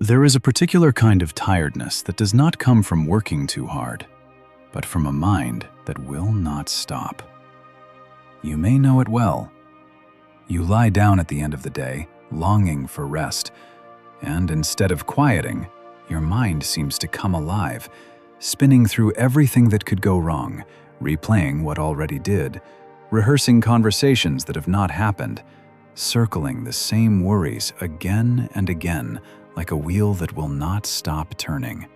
There is a particular kind of tiredness that does not come from working too hard, but from a mind that will not stop. You may know it well. You lie down at the end of the day, longing for rest, and instead of quieting, your mind seems to come alive, spinning through everything that could go wrong, replaying what already did, rehearsing conversations that have not happened, circling the same worries again and again like a wheel that will not stop turning.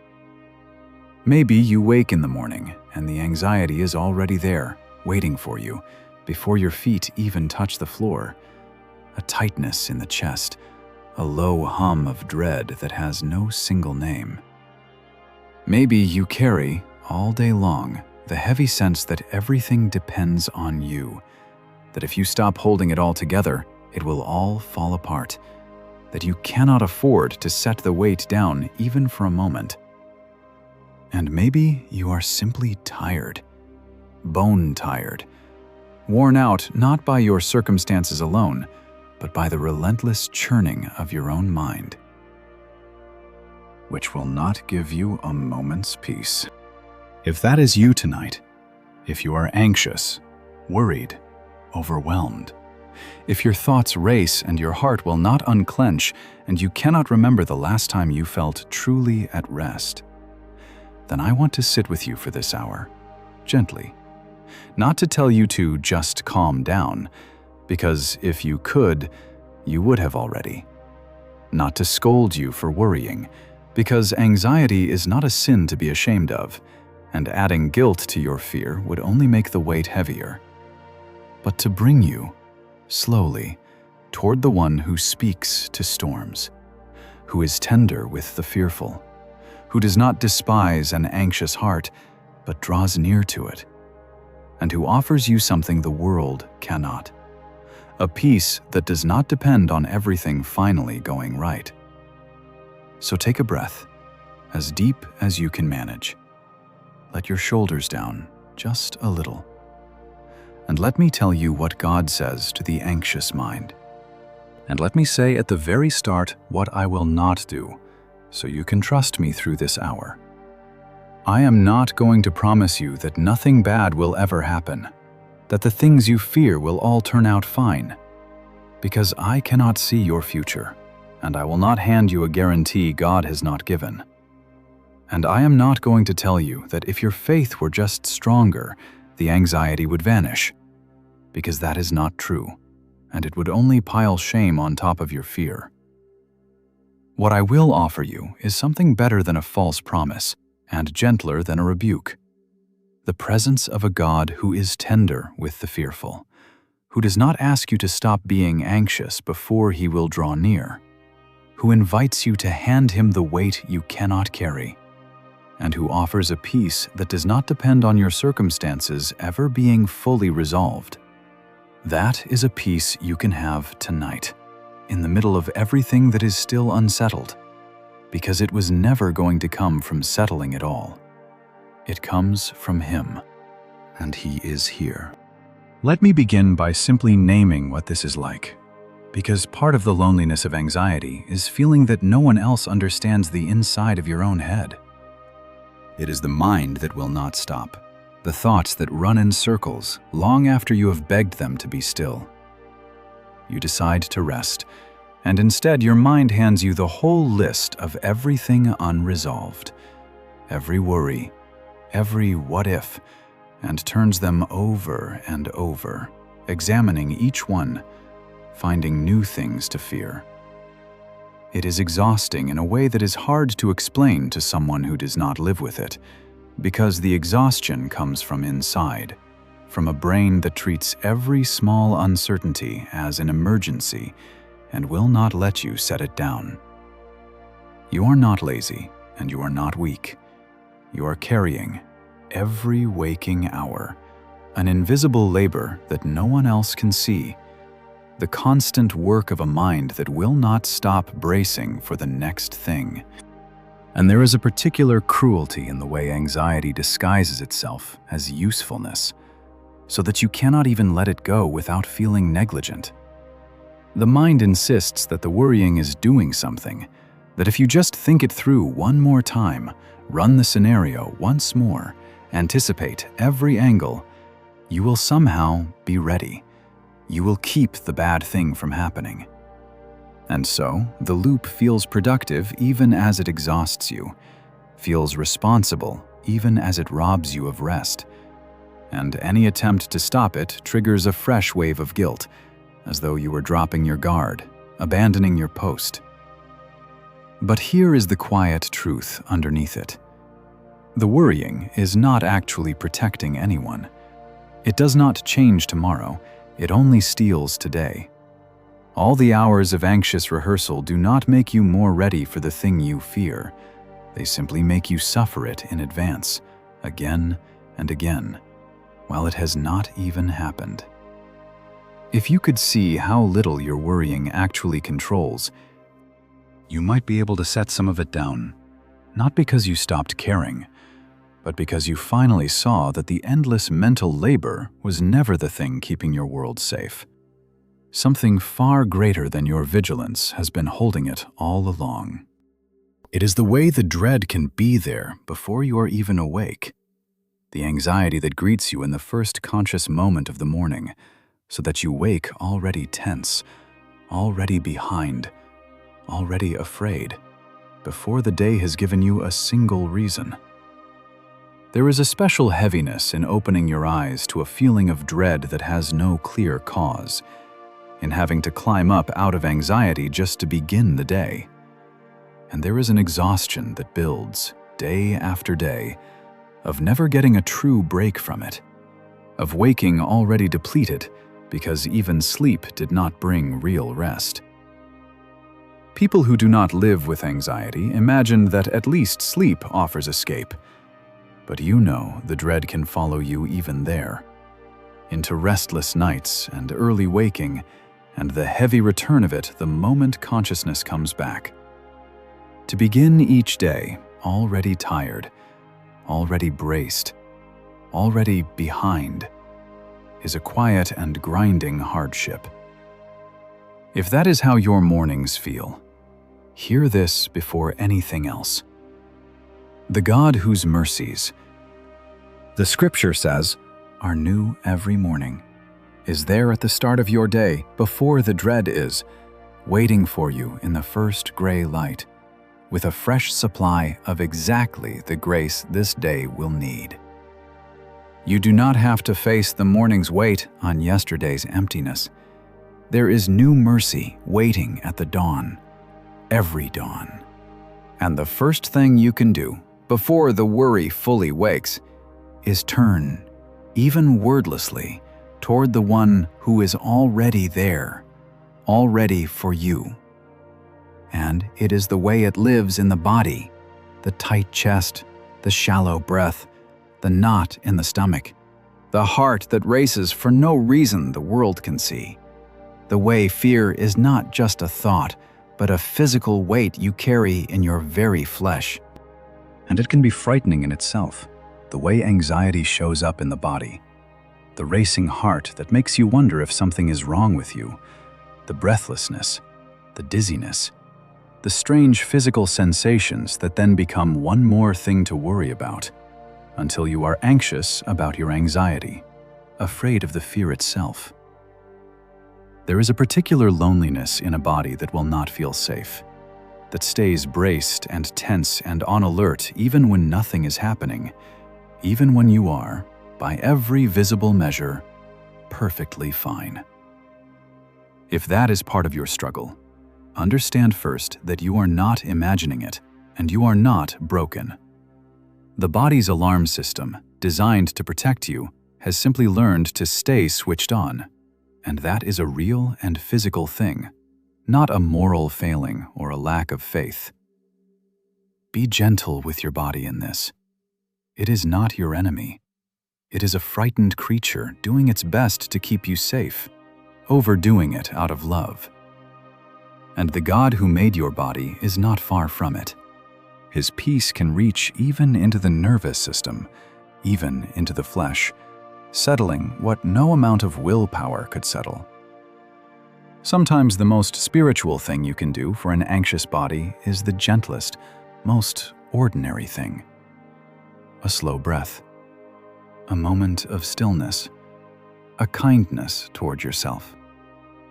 Maybe you wake in the morning and the anxiety is already there, waiting for you, before your feet even touch the floor. A tightness in the chest, a low hum of dread that has no single name. Maybe you carry, all day long, the heavy sense that everything depends on you, that if you stop holding it all together, it will all fall apart, that you cannot afford to set the weight down even for a moment. And maybe you are simply tired, bone tired, worn out not by your circumstances alone, but by the relentless churning of your own mind, which will not give you a moment's peace. If that is you tonight, if you are anxious, worried, overwhelmed, if your thoughts race and your heart will not unclench and you cannot remember the last time you felt truly at rest, then I want to sit with you for this hour, gently. Not to tell you to just calm down, because if you could, you would have already. Not to scold you for worrying, because anxiety is not a sin to be ashamed of, and adding guilt to your fear would only make the weight heavier. But to bring you, slowly, toward the one who speaks to storms, who is tender with the fearful, who does not despise an anxious heart, but draws near to it, and who offers you something the world cannot, a peace that does not depend on everything finally going right. So take a breath, as deep as you can manage. Let your shoulders down just a little. And let me tell you what God says to the anxious mind. And let me say at the very start what I will not do, so you can trust me through this hour. I am not going to promise you that nothing bad will ever happen, that the things you fear will all turn out fine, because I cannot see your future, and I will not hand you a guarantee God has not given. And I am not going to tell you that if your faith were just stronger, the anxiety would vanish, because that is not true, and it would only pile shame on top of your fear. What I will offer you is something better than a false promise, and gentler than a rebuke. The presence of a God who is tender with the fearful, who does not ask you to stop being anxious before he will draw near, who invites you to hand him the weight you cannot carry, and who offers a peace that does not depend on your circumstances ever being fully resolved. That is a peace you can have tonight, in the middle of everything that is still unsettled, because it was never going to come from settling it all. It comes from him, and he is here. Let me begin by simply naming what this is like, because part of the loneliness of anxiety is feeling that no one else understands the inside of your own head. It is the mind that will not stop, the thoughts that run in circles long after you have begged them to be still. You decide to rest, and instead your mind hands you the whole list of everything unresolved, every worry, every what if, and turns them over and over, examining each one, finding new things to fear. It is exhausting in a way that is hard to explain to someone who does not live with it, because the exhaustion comes from inside, from a brain that treats every small uncertainty as an emergency and will not let you set it down. You are not lazy, and you are not weak. You are carrying, every waking hour, an invisible labor that no one else can see, the constant work of a mind that will not stop bracing for the next thing. And there is a particular cruelty in the way anxiety disguises itself as usefulness, so that you cannot even let it go without feeling negligent. The mind insists that the worrying is doing something, that if you just think it through one more time, run the scenario once more, anticipate every angle, you will somehow be ready. You will keep the bad thing from happening. And so, the loop feels productive even as it exhausts you, feels responsible even as it robs you of rest. And any attempt to stop it triggers a fresh wave of guilt, as though you were dropping your guard, abandoning your post. But here is the quiet truth underneath it. The worrying is not actually protecting anyone. It does not change tomorrow, it only steals today. All the hours of anxious rehearsal do not make you more ready for the thing you fear. They simply make you suffer it in advance, again and again, while it has not even happened. If you could see how little your worrying actually controls, you might be able to set some of it down, not because you stopped caring, but because you finally saw that the endless mental labor was never the thing keeping your world safe. Something far greater than your vigilance has been holding it all along. It is the way the dread can be there before you are even awake, the anxiety that greets you in the first conscious moment of the morning, so that you wake already tense, already behind, already afraid, before the day has given you a single reason. There is a special heaviness in opening your eyes to a feeling of dread that has no clear cause, in having to climb up out of anxiety just to begin the day. And there is an exhaustion that builds, day after day, of never getting a true break from it, of waking already depleted because even sleep did not bring real rest. People who do not live with anxiety imagine that at least sleep offers escape. But you know the dread can follow you even there, into restless nights and early waking, and the heavy return of it the moment consciousness comes back. To begin each day already tired, already braced, already behind, is a quiet and grinding hardship. If that is how your mornings feel, hear this before anything else. The God whose mercies, the scripture says, are new every morning, is there at the start of your day before the dread is, waiting for you in the first gray light, with a fresh supply of exactly the grace this day will need. You do not have to face the morning's weight on yesterday's emptiness. There is new mercy waiting at the dawn, every dawn. And the first thing you can do before the worry fully wakes is turn, even wordlessly, toward the one who is already there, already for you. And it is the way it lives in the body, the tight chest, the shallow breath, the knot in the stomach, the heart that races for no reason the world can see. The way fear is not just a thought, but a physical weight you carry in your very flesh. And it can be frightening in itself, the way anxiety shows up in the body. The racing heart that makes you wonder if something is wrong with you, the breathlessness, the dizziness, the strange physical sensations that then become one more thing to worry about, until you are anxious about your anxiety, afraid of the fear itself. There is a particular loneliness in a body that will not feel safe, that stays braced and tense and on alert even when nothing is happening, even when you are, by every visible measure, perfectly fine. If that is part of your struggle, understand first that you are not imagining it, and you are not broken. The body's alarm system, designed to protect you, has simply learned to stay switched on, and that is a real and physical thing, not a moral failing or a lack of faith. Be gentle with your body in this. It is not your enemy. It is a frightened creature doing its best to keep you safe, overdoing it out of love. And the God who made your body is not far from it. His peace can reach even into the nervous system, even into the flesh, settling what no amount of willpower could settle. Sometimes the most spiritual thing you can do for an anxious body is the gentlest, most ordinary thing. A slow breath, a moment of stillness, a kindness toward yourself,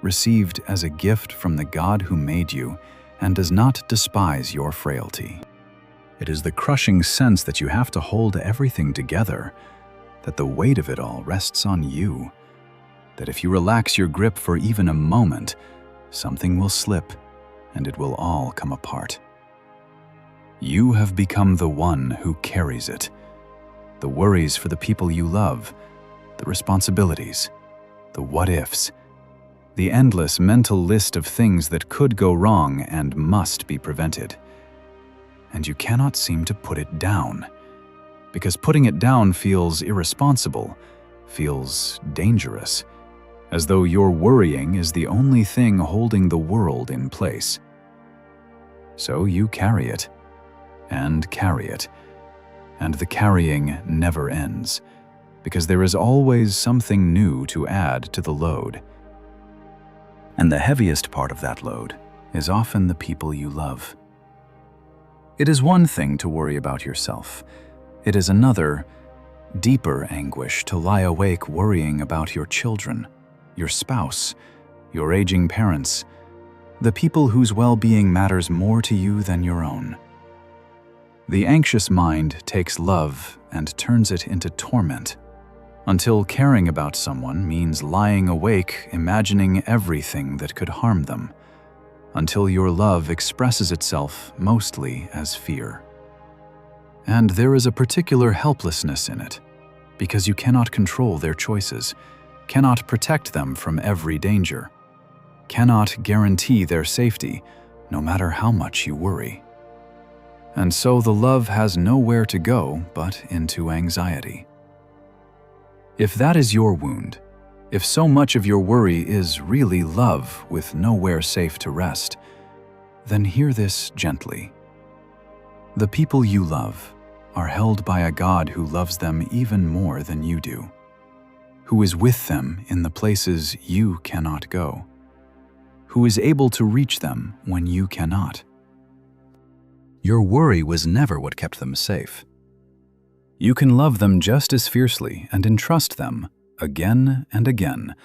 received as a gift from the God who made you and does not despise your frailty. It is the crushing sense that you have to hold everything together, that the weight of it all rests on you, that if you relax your grip for even a moment, something will slip and it will all come apart. You have become the one who carries it. The worries for the people you love, the responsibilities, the what-ifs, the endless mental list of things that could go wrong and must be prevented. And you cannot seem to put it down, because putting it down feels irresponsible, feels dangerous, as though your worrying is the only thing holding the world in place. So you carry it, and the carrying never ends, because there is always something new to add to the load. And the heaviest part of that load is often the people you love. It is one thing to worry about yourself. It is another, deeper anguish to lie awake worrying about your children, your spouse, your aging parents, the people whose well-being matters more to you than your own. The anxious mind takes love and turns it into torment, until caring about someone means lying awake imagining everything that could harm them, until your love expresses itself mostly as fear. And there is a particular helplessness in it, because you cannot control their choices, cannot protect them from every danger, cannot guarantee their safety, no matter how much you worry. And so the love has nowhere to go but into anxiety. If that is your wound, if so much of your worry is really love with nowhere safe to rest, then hear this gently. The people you love are held by a God who loves them even more than you do, who is with them in the places you cannot go, who is able to reach them when you cannot. Your worry was never what kept them safe. You can love them just as fiercely and entrust them, again and again,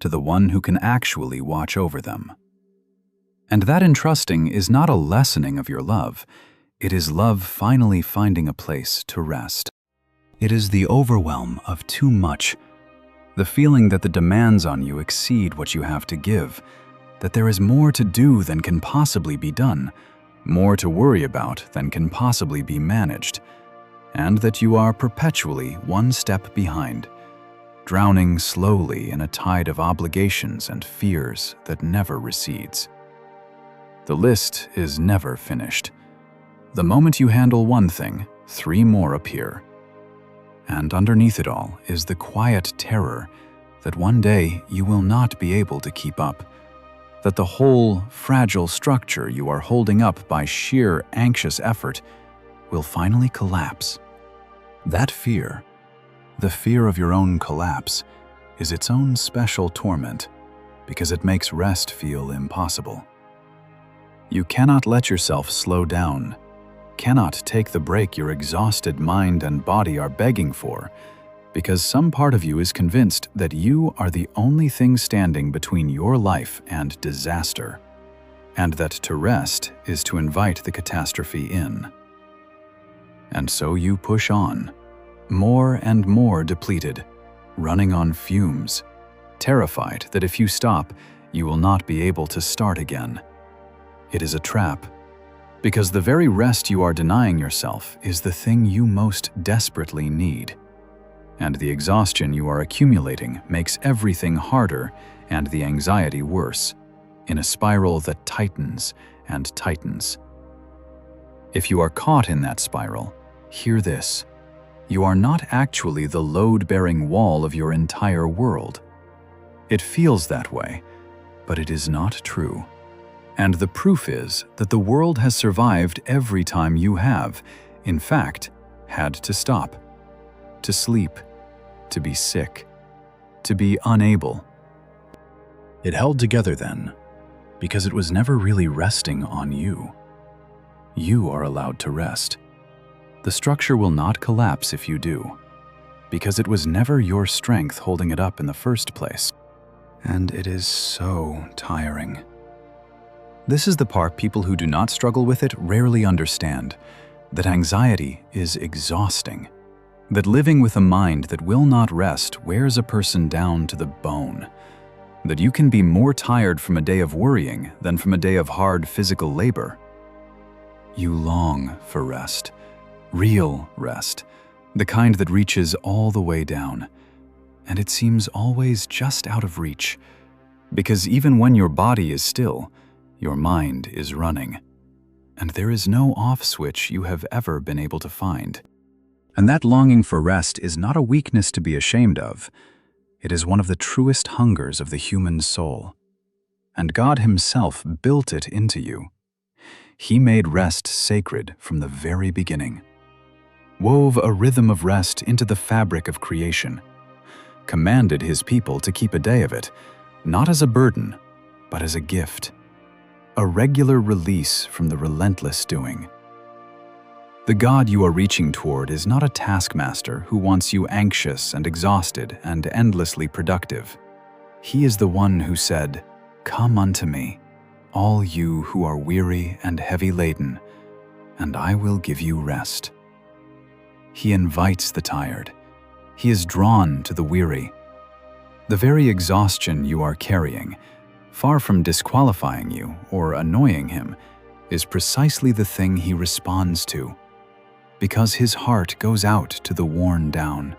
to the one who can actually watch over them. And that entrusting is not a lessening of your love. It is love finally finding a place to rest. It is the overwhelm of too much, the feeling that the demands on you exceed what you have to give, that there is more to do than can possibly be done, more to worry about than can possibly be managed, and that you are perpetually one step behind, drowning slowly in a tide of obligations and fears that never recedes. The list is never finished. The moment you handle one thing, 3 more appear. And underneath it all is the quiet terror that one day you will not be able to keep up, that the whole fragile structure you are holding up by sheer anxious effort will finally collapse. That fear, the fear of your own collapse, is its own special torment because it makes rest feel impossible. You cannot let yourself slow down, cannot take the break your exhausted mind and body are begging for, because some part of you is convinced that you are the only thing standing between your life and disaster, and that to rest is to invite the catastrophe in. And so you push on, more and more depleted, running on fumes, terrified that if you stop, you will not be able to start again. It is a trap, because the very rest you are denying yourself is the thing you most desperately need. And the exhaustion you are accumulating makes everything harder and the anxiety worse, in a spiral that tightens and tightens. If you are caught in that spiral, hear this. You are not actually the load-bearing wall of your entire world. It feels that way, but it is not true. And the proof is that the world has survived every time you have, in fact, had to stop, to sleep, to be sick, to be unable. It held together then, because it was never really resting on you. You are allowed to rest. The structure will not collapse if you do, because it was never your strength holding it up in the first place. And it is so tiring. This is the part people who do not struggle with it rarely understand, that anxiety is exhausting, that living with a mind that will not rest wears a person down to the bone, that you can be more tired from a day of worrying than from a day of hard physical labor. You long for rest, real rest, the kind that reaches all the way down, and it seems always just out of reach, because even when your body is still, your mind is running, and there is no off switch you have ever been able to find. And that longing for rest is not a weakness to be ashamed of. It is one of the truest hungers of the human soul. And God Himself built it into you. He made rest sacred from the very beginning, wove a rhythm of rest into the fabric of creation, commanded His people to keep a day of it, not as a burden, but as a gift, a regular release from the relentless doing. The God you are reaching toward is not a taskmaster who wants you anxious and exhausted and endlessly productive. He is the one who said, "Come unto me, all you who are weary and heavy laden, and I will give you rest." He invites the tired. He is drawn to the weary. The very exhaustion you are carrying, far from disqualifying you or annoying Him, is precisely the thing He responds to, because His heart goes out to the worn down,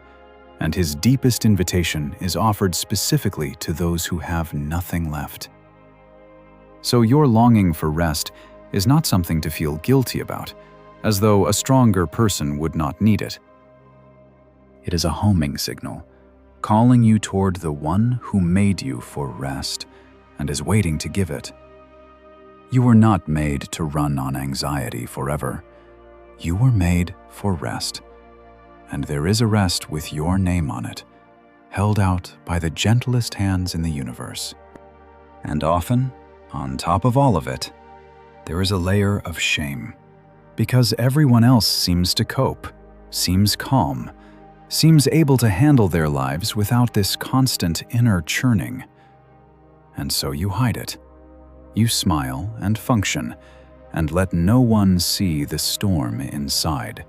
and His deepest invitation is offered specifically to those who have nothing left. So your longing for rest is not something to feel guilty about, as though a stronger person would not need it. It is a homing signal, calling you toward the one who made you for rest and is waiting to give it. You were not made to run on anxiety forever. You were made for rest, and there is a rest with your name on it, held out by the gentlest hands in the universe. And often, on top of all of it, there is a layer of shame, because everyone else seems to cope, seems calm, seems able to handle their lives without this constant inner churning. And so you hide it. You smile and function, and let no one see the storm inside.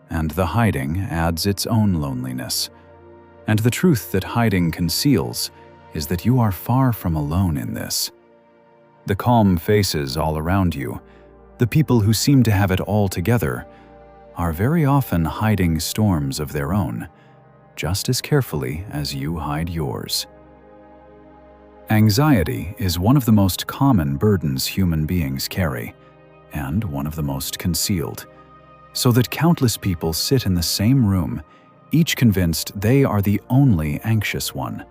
And the hiding adds its own loneliness. And the truth that hiding conceals is that you are far from alone in this. The calm faces all around you, the people who seem to have it all together, are very often hiding storms of their own, just as carefully as you hide yours. Anxiety is one of the most common burdens human beings carry, and one of the most concealed, so that countless people sit in the same room, each convinced they are the only anxious one,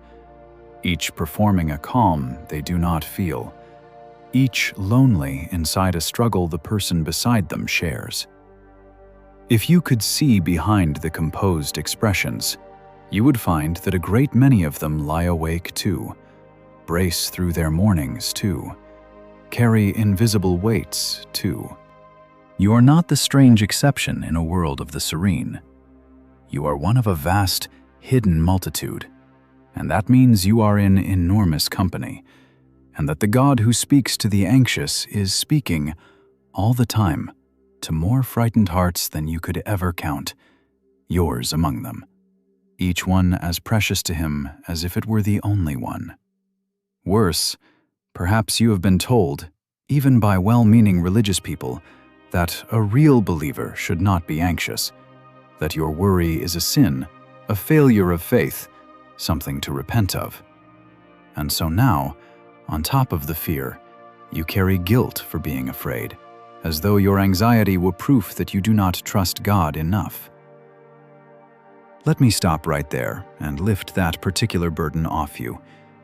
each performing a calm they do not feel, each lonely inside a struggle the person beside them shares. If you could see behind the composed expressions, you would find that a great many of them lie awake too, brace through their mornings too, carry invisible weights too. You are not the strange exception in a world of the serene. You are one of a vast, hidden multitude, and that means you are in enormous company, and that the God who speaks to the anxious is speaking all the time to more frightened hearts than you could ever count, yours among them, each one as precious to Him as if it were the only one. Worse, perhaps you have been told, even by well-meaning religious people, that a real believer should not be anxious, that your worry is a sin, a failure of faith, something to repent of. And so now, on top of the fear, you carry guilt for being afraid, as though your anxiety were proof that you do not trust God enough. Let me stop right there and lift that particular burden off you,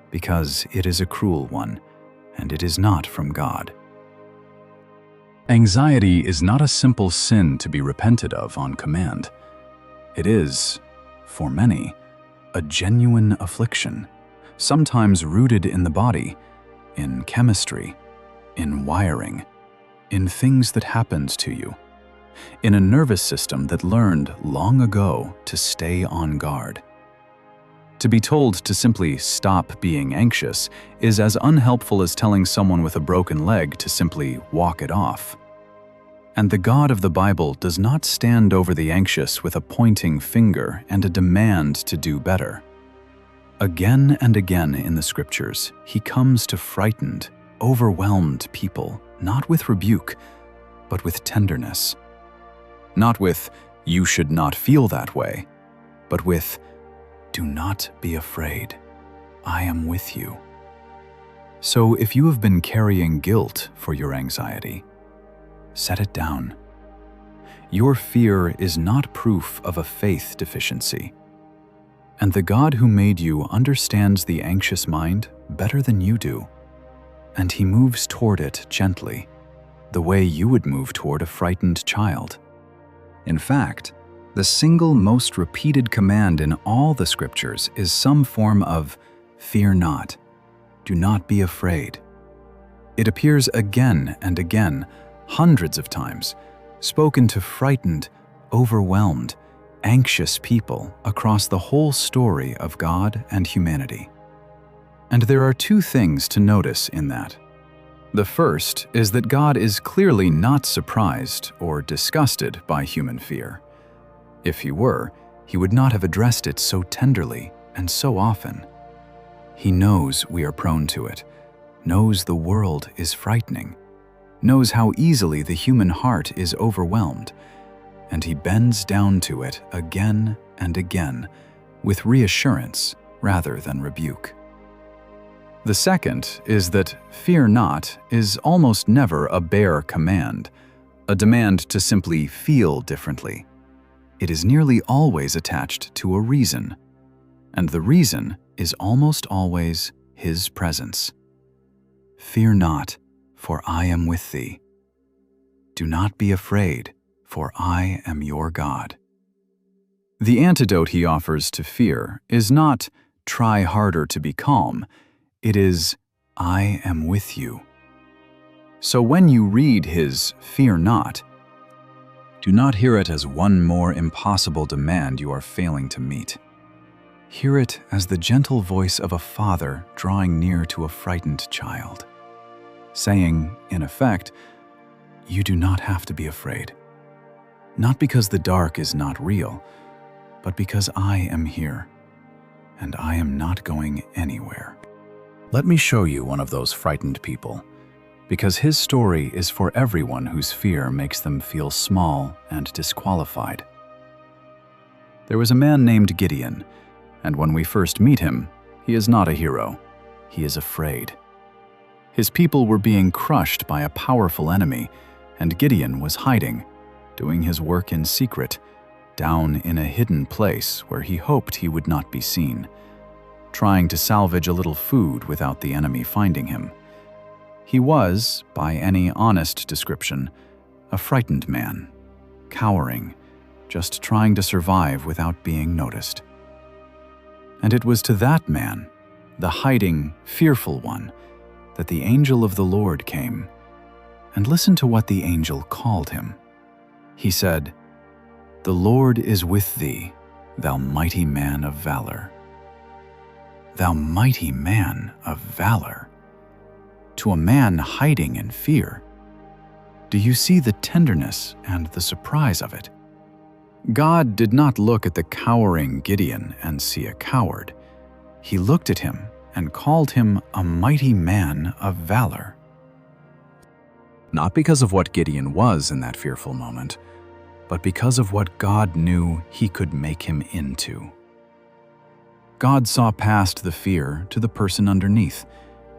because it is a cruel one, and it is not from God. Anxiety is not a simple sin to be repented of on command. It is, for many, a genuine affliction, sometimes rooted in the body, in chemistry, in wiring, in things that happened to you, in a nervous system that learned long ago to stay on guard. To be told to simply stop being anxious is as unhelpful as telling someone with a broken leg to simply walk it off. And the God of the Bible does not stand over the anxious with a pointing finger and a demand to do better. Again and again in the Scriptures, he comes to frightened, overwhelmed people, not with rebuke, but with tenderness. Not with, "You should not feel that way," but with, "Do not be afraid. I am with you." So if you have been carrying guilt for your anxiety, set it down. Your fear is not proof of a faith deficiency. And the God who made you understands the anxious mind better than you do. And he moves toward it gently, the way you would move toward a frightened child. In fact, the single most repeated command in all the Scriptures is some form of "fear not," "do not be afraid." It appears again and again, hundreds of times, spoken to frightened, overwhelmed, anxious people across the whole story of God and humanity. And there are two things to notice in that. The first is that God is clearly not surprised or disgusted by human fear. If he were, he would not have addressed it so tenderly and so often. He knows we are prone to it, knows the world is frightening, knows how easily the human heart is overwhelmed, and he bends down to it again and again with reassurance rather than rebuke. The second is that "fear not" is almost never a bare command, a demand to simply feel differently. It is nearly always attached to a reason, and the reason is almost always his presence. "Fear not, for I am with thee. Do not be afraid, for I am your God." The antidote he offers to fear is not "try harder to be calm." It is, "I am with you." So when you read his "fear not," do not hear it as one more impossible demand you are failing to meet. Hear it as the gentle voice of a father drawing near to a frightened child, saying, in effect, "You do not have to be afraid. Not because the dark is not real, but because I am here, and I am not going anywhere." Let me show you one of those frightened people, because his story is for everyone whose fear makes them feel small and disqualified. There was a man named Gideon, and when we first meet him, he is not a hero. He is afraid. His people were being crushed by a powerful enemy, and Gideon was hiding, doing his work in secret, down in a hidden place where he hoped he would not be seen, trying to salvage a little food without the enemy finding him. He was, by any honest description, a frightened man, cowering, just trying to survive without being noticed. And it was to that man, the hiding, fearful one, that the angel of the Lord came. And listen to what the angel called him. He said, "The Lord is with thee, thou mighty man of valor." Thou mighty man of valor. To a man hiding in fear. Do you see the tenderness and the surprise of it? God did not look at the cowering Gideon and see a coward. He looked at him and called him a mighty man of valor. Not because of what Gideon was in that fearful moment, but because of what God knew he could make him into. God saw past the fear to the person underneath,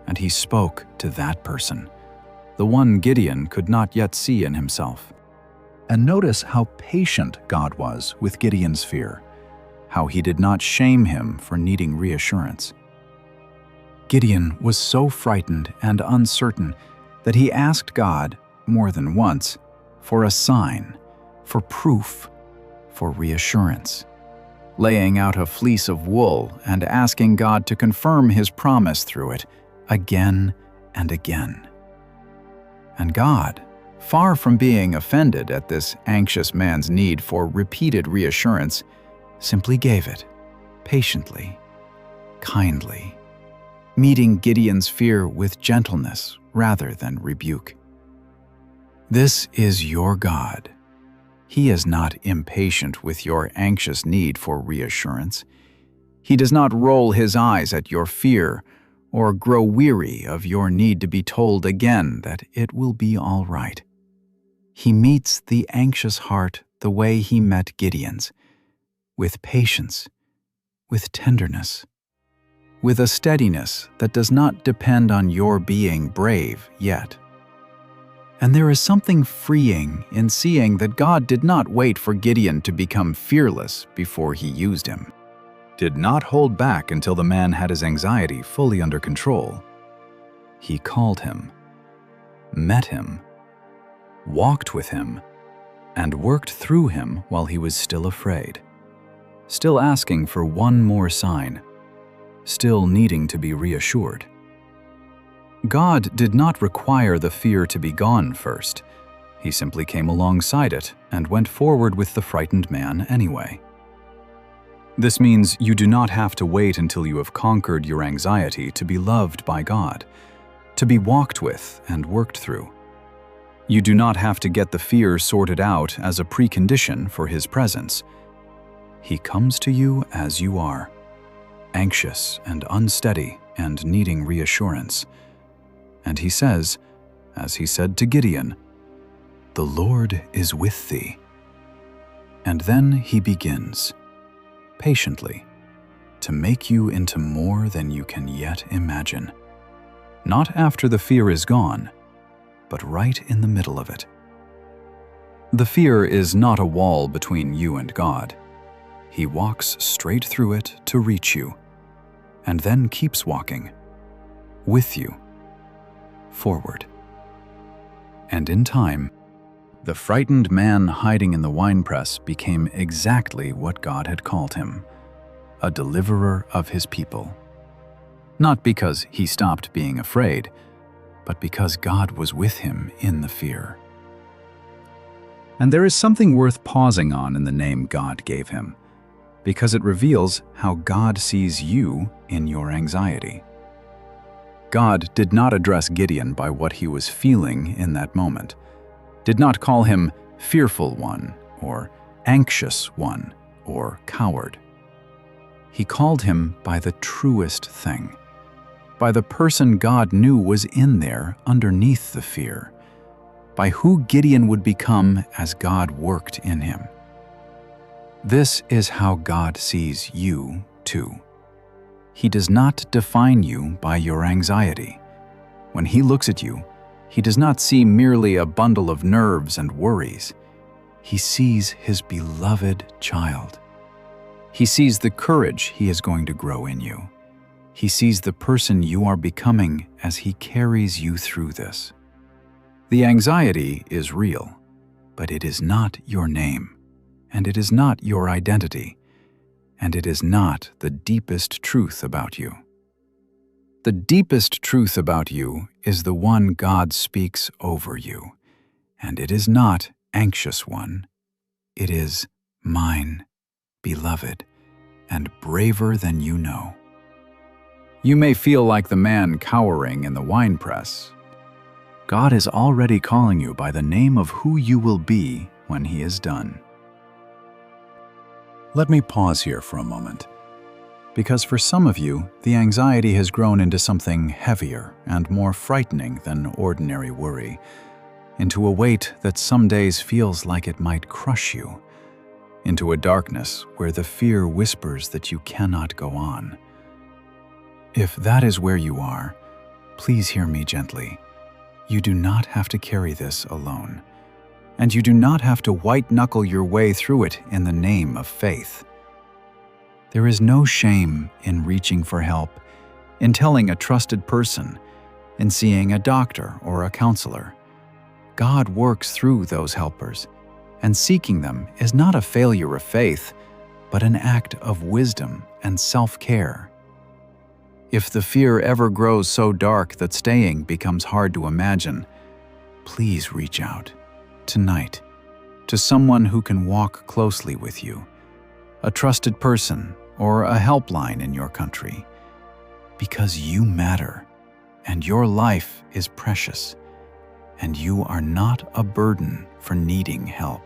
and he spoke to that person, the one Gideon could not yet see in himself. And notice how patient God was with Gideon's fear, how he did not shame him for needing reassurance. Gideon was so frightened and uncertain that he asked God, more than once, for a sign, for proof, for reassurance. laying out a fleece of wool and asking God to confirm His promise through it again and again. And God, far from being offended at this anxious man's need for repeated reassurance, simply gave it, patiently, kindly, meeting Gideon's fear with gentleness rather than rebuke. This is your God. He is not impatient with your anxious need for reassurance. He does not roll His eyes at your fear or grow weary of your need to be told again that it will be all right. He meets the anxious heart the way He met Gideon's, with patience, with tenderness, with a steadiness that does not depend on your being brave yet. And there is something freeing in seeing that God did not wait for Gideon to become fearless before He used him, did not hold back until the man had his anxiety fully under control. He called him, met him, walked with him, and worked through him while he was still afraid, still asking for one more sign, still needing to be reassured. God did not require the fear to be gone first. He simply came alongside it and went forward with the frightened man anyway. This means you do not have to wait until you have conquered your anxiety to be loved by God, to be walked with and worked through. You do not have to get the fear sorted out as a precondition for His presence. He comes to you as you are, anxious and unsteady and needing reassurance. And He says, as He said to Gideon, "The Lord is with thee." And then He begins, patiently, to make you into more than you can yet imagine. Not after the fear is gone, but right in the middle of it. The fear is not a wall between you and God. He walks straight through it to reach you, and then keeps walking, with you, forward. And in time, the frightened man hiding in the winepress became exactly what God had called him, a deliverer of His people. Not because he stopped being afraid, but because God was with him in the fear. And there is something worth pausing on in the name God gave him, because it reveals how God sees you in your anxiety. God did not address Gideon by what he was feeling in that moment, did not call him fearful one, or anxious one, or coward. He called him by the truest thing, by the person God knew was in there underneath the fear, by who Gideon would become as God worked in him. This is how God sees you, too. He does not define you by your anxiety. When He looks at you, He does not see merely a bundle of nerves and worries. He sees His beloved child. He sees the courage He is going to grow in you. He sees the person you are becoming as He carries you through this. The anxiety is real, but it is not your name, and it is not your identity, and it is not the deepest truth about you. The deepest truth about you is the one God speaks over you, and it is not anxious one. It is mine, beloved, and braver than you know. You may feel like the man cowering in the winepress. God is already calling you by the name of who you will be when He is done. Let me pause here for a moment, because for some of you, the anxiety has grown into something heavier and more frightening than ordinary worry, into a weight that some days feels like it might crush you, into a darkness where the fear whispers that you cannot go on. If that is where you are, please hear me gently. You do not have to carry this alone, and you do not have to white-knuckle your way through it in the name of faith. There is no shame in reaching for help, in telling a trusted person, in seeing a doctor or a counselor. God works through those helpers, and seeking them is not a failure of faith, but an act of wisdom and self-care. If the fear ever grows so dark that staying becomes hard to imagine, please reach out, tonight, to someone who can walk closely with you, a trusted person or a helpline in your country, because you matter, and your life is precious, and you are not a burden for needing help.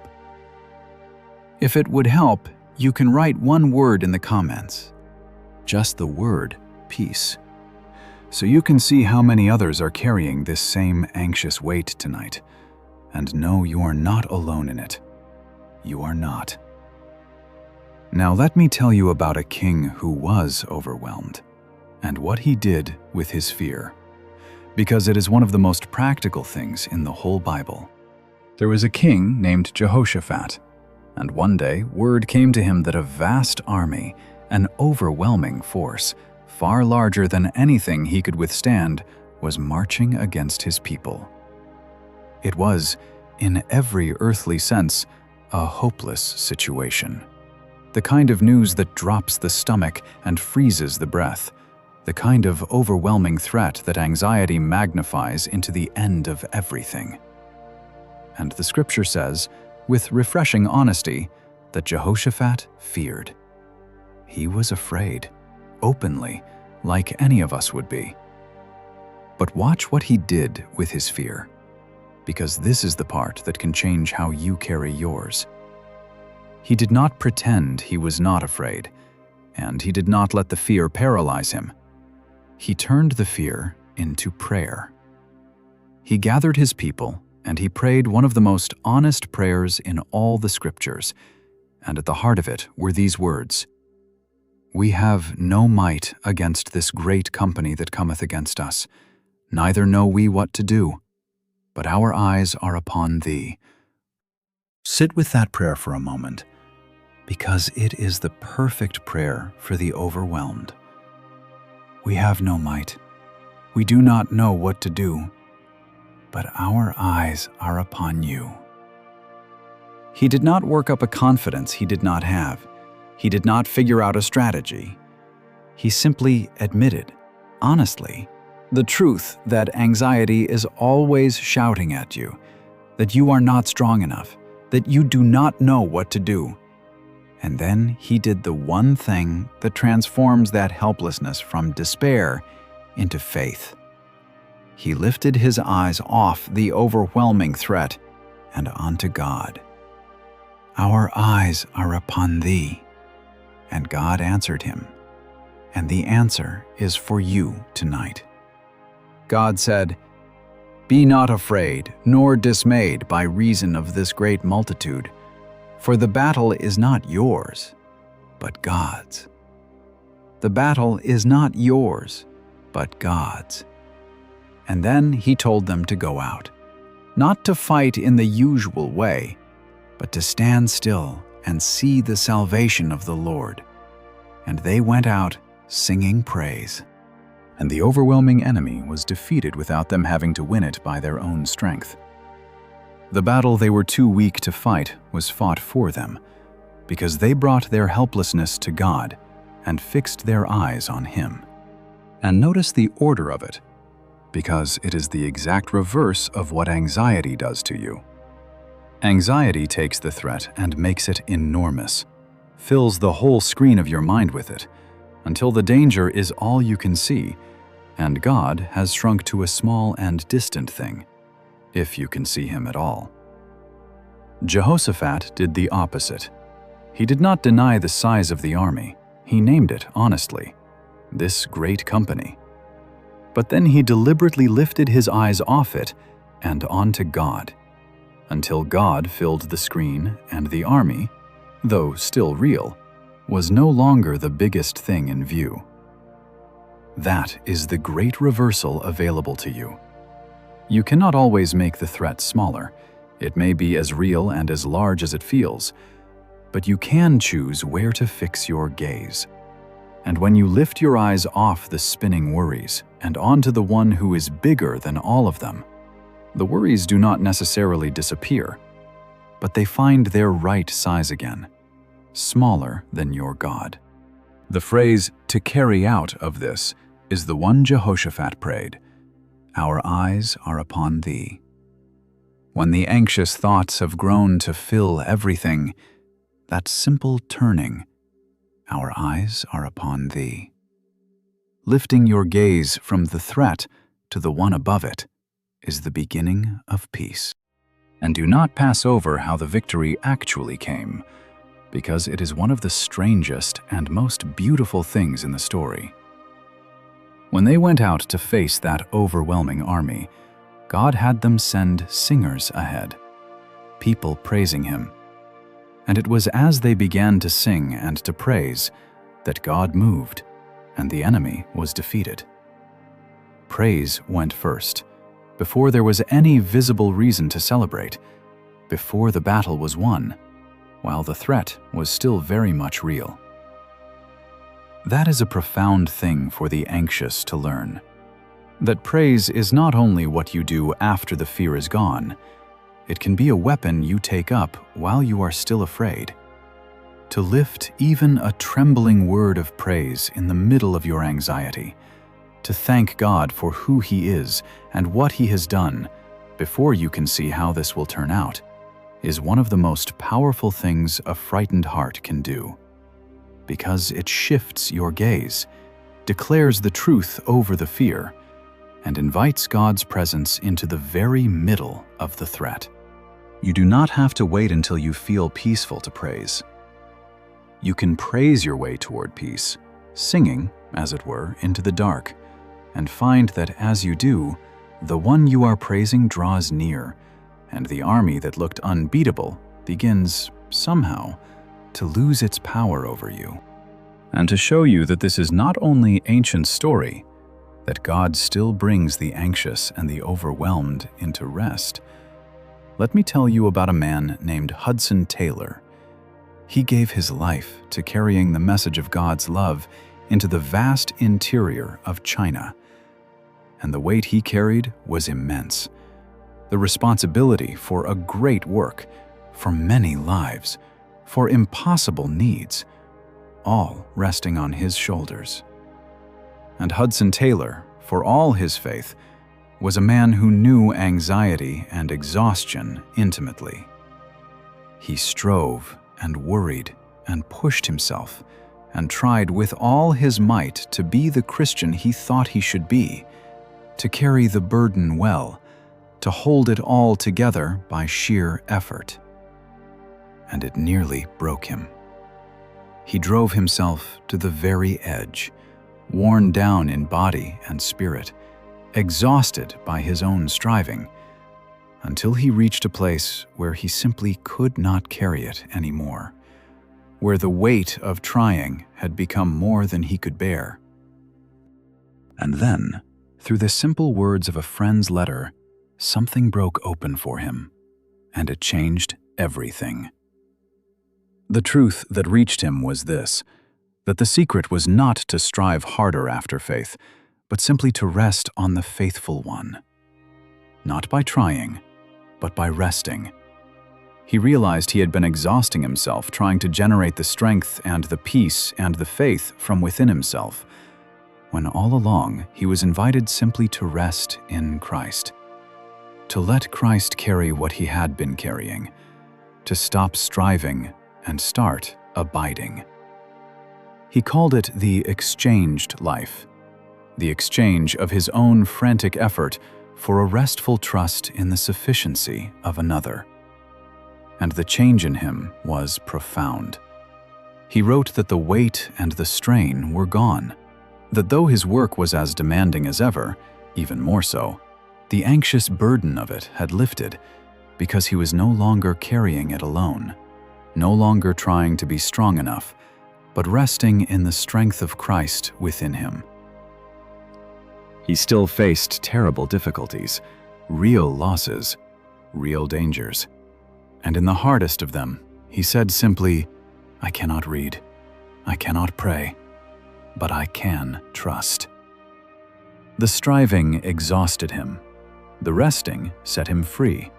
If it would help, you can write one word in the comments, just the word peace, so you can see how many others are carrying this same anxious weight tonight, and know you are not alone in it. You are not. Now let me tell you about a king who was overwhelmed, and what he did with his fear, because it is one of the most practical things in the whole Bible. There was a king named Jehoshaphat, and one day word came to him that a vast army, an overwhelming force, far larger than anything he could withstand, was marching against his people. It was, in every earthly sense, a hopeless situation. The kind of news that drops the stomach and freezes the breath. The kind of overwhelming threat that anxiety magnifies into the end of everything. And the scripture says, with refreshing honesty, that Jehoshaphat feared. He was afraid, openly, like any of us would be. But watch what he did with his fear, because this is the part that can change how you carry yours. He did not pretend he was not afraid, and he did not let the fear paralyze him. He turned the fear into prayer. He gathered his people, and he prayed one of the most honest prayers in all the scriptures, and at the heart of it were these words: "We have no might against this great company that cometh against us, neither know we what to do, but our eyes are upon thee." Sit with that prayer for a moment, because it is the perfect prayer for the overwhelmed. We have no might. We do not know what to do, but our eyes are upon you. He did not work up a confidence he did not have. He did not figure out a strategy. He simply admitted, honestly, the truth that anxiety is always shouting at you, that you are not strong enough, that you do not know what to do. And then he did the one thing that transforms that helplessness from despair into faith. He lifted his eyes off the overwhelming threat and onto God. Our eyes are upon thee. And God answered him. And the answer is for you tonight. God said, "Be not afraid, nor dismayed by reason of this great multitude, for the battle is not yours, but God's." The battle is not yours, but God's. And then he told them to go out, not to fight in the usual way, but to stand still and see the salvation of the Lord. And they went out singing praise. And the overwhelming enemy was defeated without them having to win it by their own strength. The battle they were too weak to fight was fought for them, because they brought their helplessness to God and fixed their eyes on Him. And notice the order of it, because it is the exact reverse of what anxiety does to you. Anxiety takes the threat and makes it enormous, fills the whole screen of your mind with it, until the danger is all you can see, and God has shrunk to a small and distant thing, if you can see Him at all. Jehoshaphat did the opposite. He did not deny the size of the army. He named it honestly, this great company. But then he deliberately lifted his eyes off it and onto God, until God filled the screen and the army, though still real, was no longer the biggest thing in view. That is the great reversal available to you. You cannot always make the threat smaller. It may be as real and as large as it feels, but you can choose where to fix your gaze. And when you lift your eyes off the spinning worries and onto the one who is bigger than all of them, the worries do not necessarily disappear, but they find their right size again. smaller than your God. The phrase, "to carry out of this," is the one Jehoshaphat prayed. Our eyes are upon thee. When the anxious thoughts have grown to fill everything, that simple turning, our eyes are upon thee. Lifting your gaze from the threat to the one above it is the beginning of peace. And do not pass over how the victory actually came, because it is one of the strangest and most beautiful things in the story. When they went out to face that overwhelming army, God had them send singers ahead, people praising Him. And it was as they began to sing and to praise that God moved and the enemy was defeated. Praise went first, before there was any visible reason to celebrate, before the battle was won, while the threat was still very much real. That is a profound thing for the anxious to learn. That praise is not only what you do after the fear is gone, it can be a weapon you take up while you are still afraid. To lift even a trembling word of praise in the middle of your anxiety, to thank God for who He is and what He has done before you can see how this will turn out, is one of the most powerful things a frightened heart can do. Because it shifts your gaze, declares the truth over the fear, and invites God's presence into the very middle of the threat. You do not have to wait until you feel peaceful to praise. You can praise your way toward peace, singing, as it were, into the dark, and find that as you do, the one you are praising draws near, and the army that looked unbeatable begins, somehow, to lose its power over you. And to show you that this is not only ancient story, that God still brings the anxious and the overwhelmed into rest, let me tell you about a man named Hudson Taylor. He gave his life to carrying the message of God's love into the vast interior of China. And the weight he carried was immense. The responsibility for a great work, for many lives, for impossible needs, all resting on his shoulders. And Hudson Taylor, for all his faith, was a man who knew anxiety and exhaustion intimately. He strove and worried and pushed himself and tried with all his might to be the Christian he thought he should be, to carry the burden well, to hold it all together by sheer effort. And it nearly broke him. He drove himself to the very edge, worn down in body and spirit, exhausted by his own striving, until he reached a place where he simply could not carry it anymore, where the weight of trying had become more than he could bear. And then, through the simple words of a friend's letter, something broke open for him, and it changed everything. The truth that reached him was this, that the secret was not to strive harder after faith, but simply to rest on the faithful one. Not by trying, but by resting. He realized he had been exhausting himself trying to generate the strength and the peace and the faith from within himself, when all along he was invited simply to rest in Christ, to let Christ carry what he had been carrying, to stop striving and start abiding. He called it the exchanged life, the exchange of his own frantic effort for a restful trust in the sufficiency of another. And the change in him was profound. He wrote that the weight and the strain were gone, that though his work was as demanding as ever, even more so, the anxious burden of it had lifted because he was no longer carrying it alone, no longer trying to be strong enough, but resting in the strength of Christ within him. He still faced terrible difficulties, real losses, real dangers. And in the hardest of them, he said simply, "I cannot read, I cannot pray, but I can trust." The striving exhausted him. The resting set him free.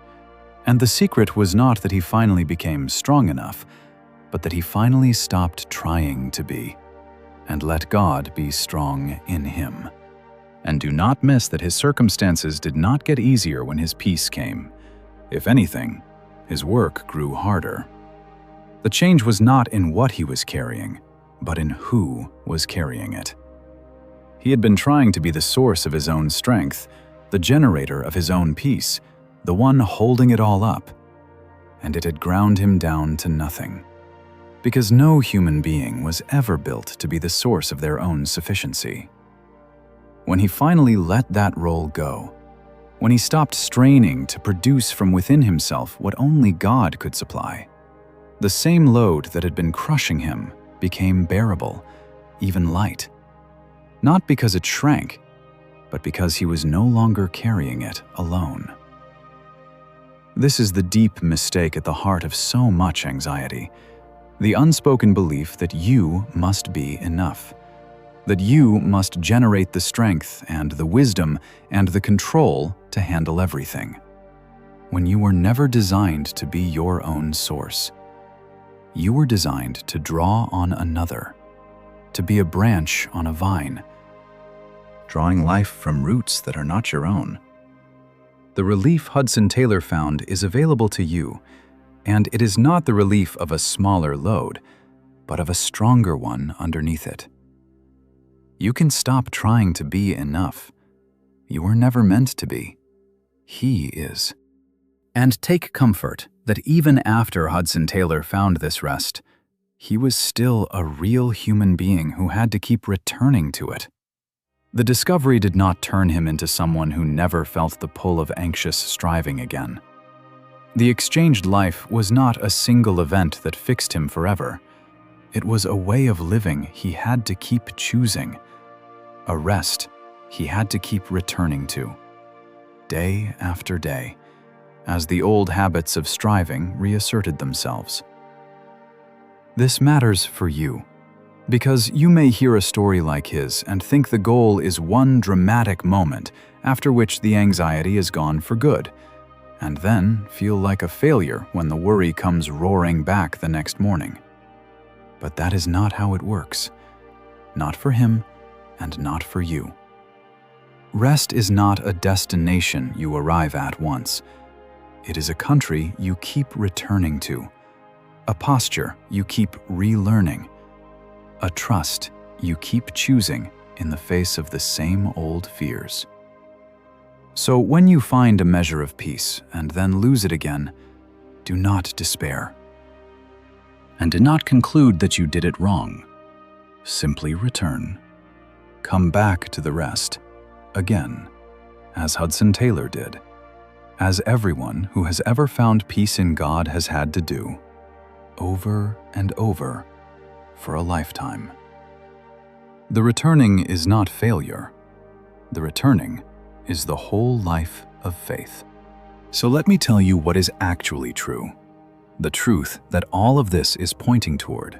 And the secret was not that he finally became strong enough, but that he finally stopped trying to be and let God be strong in him. And do not miss that his circumstances did not get easier when his peace came. If anything, his work grew harder. The change was not in what he was carrying, but in who was carrying it. He had been trying to be the source of his own strength, the generator of his own peace, the one holding it all up, and it had ground him down to nothing. Because no human being was ever built to be the source of their own sufficiency. When he finally let that role go, when he stopped straining to produce from within himself what only God could supply, the same load that had been crushing him became bearable, even light. Not because it shrank, but because he was no longer carrying it alone. This is the deep mistake at the heart of so much anxiety. The unspoken belief that you must be enough, that you must generate the strength and the wisdom and the control to handle everything, when you were never designed to be your own source. You were designed to draw on another, to be a branch on a vine, drawing life from roots that are not your own. The relief Hudson Taylor found is available to you, and it is not the relief of a smaller load, but of a stronger one underneath it. You can stop trying to be enough. You were never meant to be. He is. And take comfort that even after Hudson Taylor found this rest, he was still a real human being who had to keep returning to it. The discovery did not turn him into someone who never felt the pull of anxious striving again. The exchanged life was not a single event that fixed him forever. It was a way of living he had to keep choosing, a rest he had to keep returning to, day after day, as the old habits of striving reasserted themselves. This matters for you, because you may hear a story like his and think the goal is one dramatic moment after which the anxiety is gone for good, and then feel like a failure when the worry comes roaring back the next morning. But that is not how it works. Not for him, and not for you. Rest is not a destination you arrive at once. It is a country you keep returning to, a posture you keep relearning, a trust you keep choosing in the face of the same old fears. So when you find a measure of peace and then lose it again, do not despair. And do not conclude that you did it wrong. Simply return. Come back to the rest, again, as Hudson Taylor did, as everyone who has ever found peace in God has had to do, over and over, for a lifetime. The returning is not failure. The returning is the whole life of faith. So let me tell you what is actually true, the truth that all of this is pointing toward,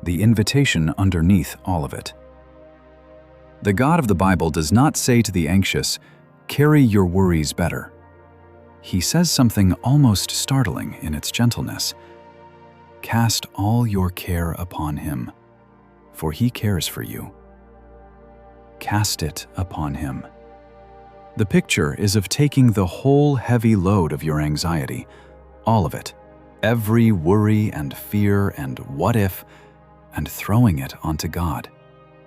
the invitation underneath all of it. The God of the Bible does not say to the anxious, "Carry your worries better." He says something almost startling in its gentleness. Cast all your care upon him, for he cares for you. Cast it upon him. The picture is of taking the whole heavy load of your anxiety, all of it, every worry and fear and what if, and throwing it onto God,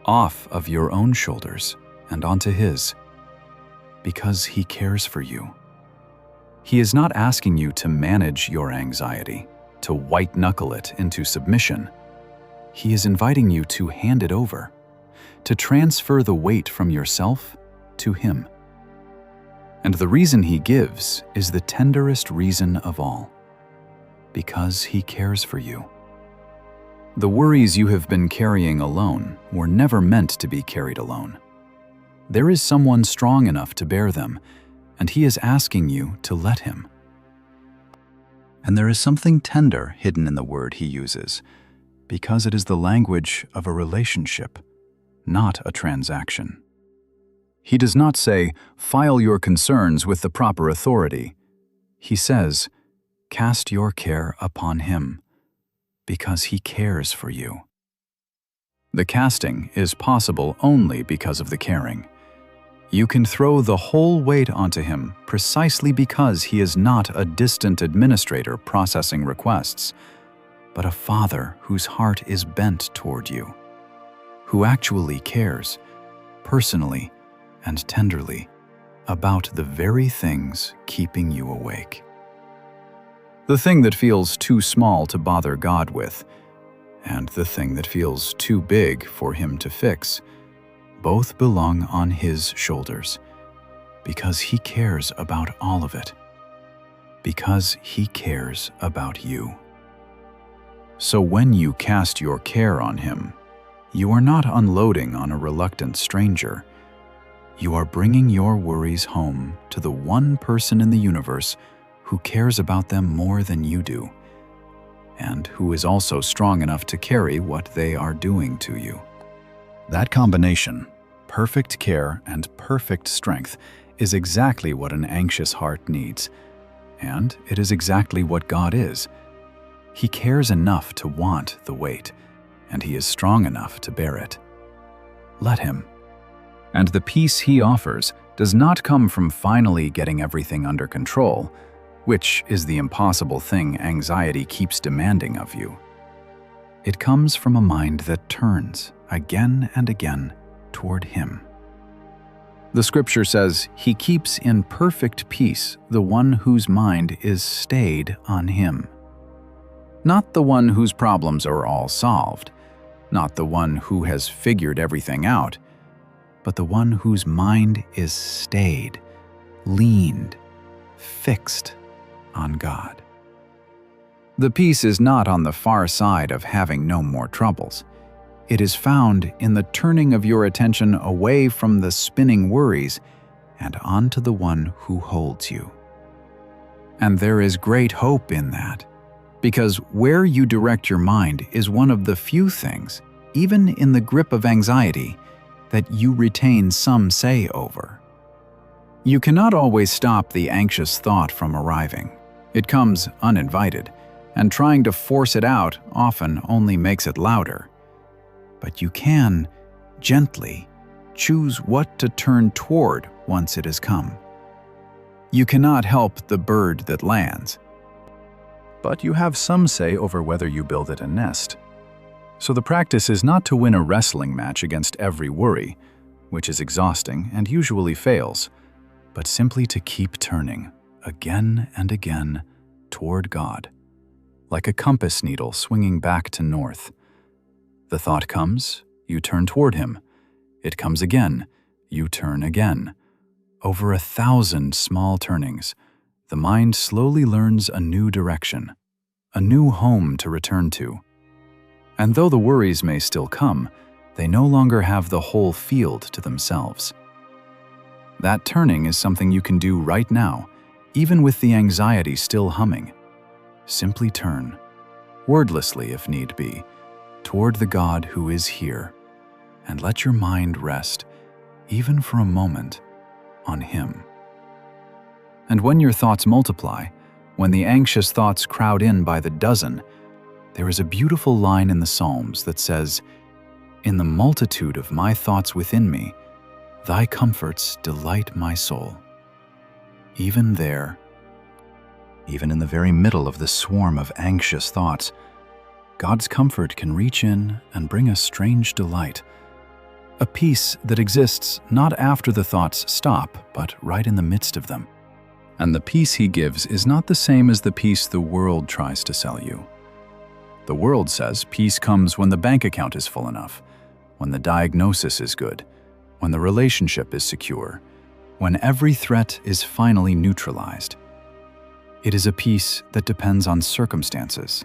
off of your own shoulders and onto his, because he cares for you. He is not asking you to manage your anxiety, to white-knuckle it into submission. He is inviting you to hand it over, to transfer the weight from yourself to him. And the reason he gives is the tenderest reason of all, because he cares for you. The worries you have been carrying alone were never meant to be carried alone. There is someone strong enough to bear them, and he is asking you to let him. And there is something tender hidden in the word he uses, because it is the language of a relationship, not a transaction. He does not say, "File your concerns with the proper authority." He says, "Cast your care upon him," because He cares for you. The casting is possible only because of the caring. You can throw the whole weight onto Him precisely because He is not a distant administrator processing requests, but a Father whose heart is bent toward you, who actually cares, personally and tenderly, about the very things keeping you awake. The thing that feels too small to bother God with, and the thing that feels too big for Him to fix, both belong on His shoulders, because He cares about all of it, because He cares about you. So when you cast your care on Him, you are not unloading on a reluctant stranger. You are bringing your worries home to the one person in the universe who cares about them more than you do, and who is also strong enough to carry what they are doing to you. That combination, perfect care and perfect strength, is exactly what an anxious heart needs, and it is exactly what God is. He cares enough to want the weight, and He is strong enough to bear it. Let Him. And the peace He offers does not come from finally getting everything under control, which is the impossible thing anxiety keeps demanding of you. It comes from a mind that turns again and again toward Him. The scripture says, He keeps in perfect peace the one whose mind is stayed on Him. Not the one whose problems are all solved, not the one who has figured everything out, but the one whose mind is stayed, leaned, fixed on God. The peace is not on the far side of having no more troubles. It is found in the turning of your attention away from the spinning worries and onto the one who holds you. And there is great hope in that, because where you direct your mind is one of the few things, even in the grip of anxiety, that you retain some say over. You cannot always stop the anxious thought from arriving. It comes uninvited, and trying to force it out often only makes it louder. But you can, gently, choose what to turn toward once it has come. You cannot help the bird that lands, but you have some say over whether you build it a nest. So the practice is not to win a wrestling match against every worry, which is exhausting and usually fails, but simply to keep turning, again and again, toward God, like a compass needle swinging back to north. The thought comes, you turn toward Him. It comes again, you turn again. Over 1,000 small turnings, the mind slowly learns a new direction, a new home to return to. And though the worries may still come, they no longer have the whole field to themselves. That turning is something you can do right now, even with the anxiety still humming. Simply turn, wordlessly if need be, toward the God who is here, and let your mind rest, even for a moment, on Him. And when your thoughts multiply, when the anxious thoughts crowd in by the dozen, there is a beautiful line in the Psalms that says, "In the multitude of my thoughts within me, Thy comforts delight my soul." Even there, even in the very middle of the swarm of anxious thoughts, God's comfort can reach in and bring a strange delight, a peace that exists not after the thoughts stop, but right in the midst of them. And the peace He gives is not the same as the peace the world tries to sell you. The world says peace comes when the bank account is full enough, when the diagnosis is good, when the relationship is secure, when every threat is finally neutralized. It is a peace that depends on circumstances,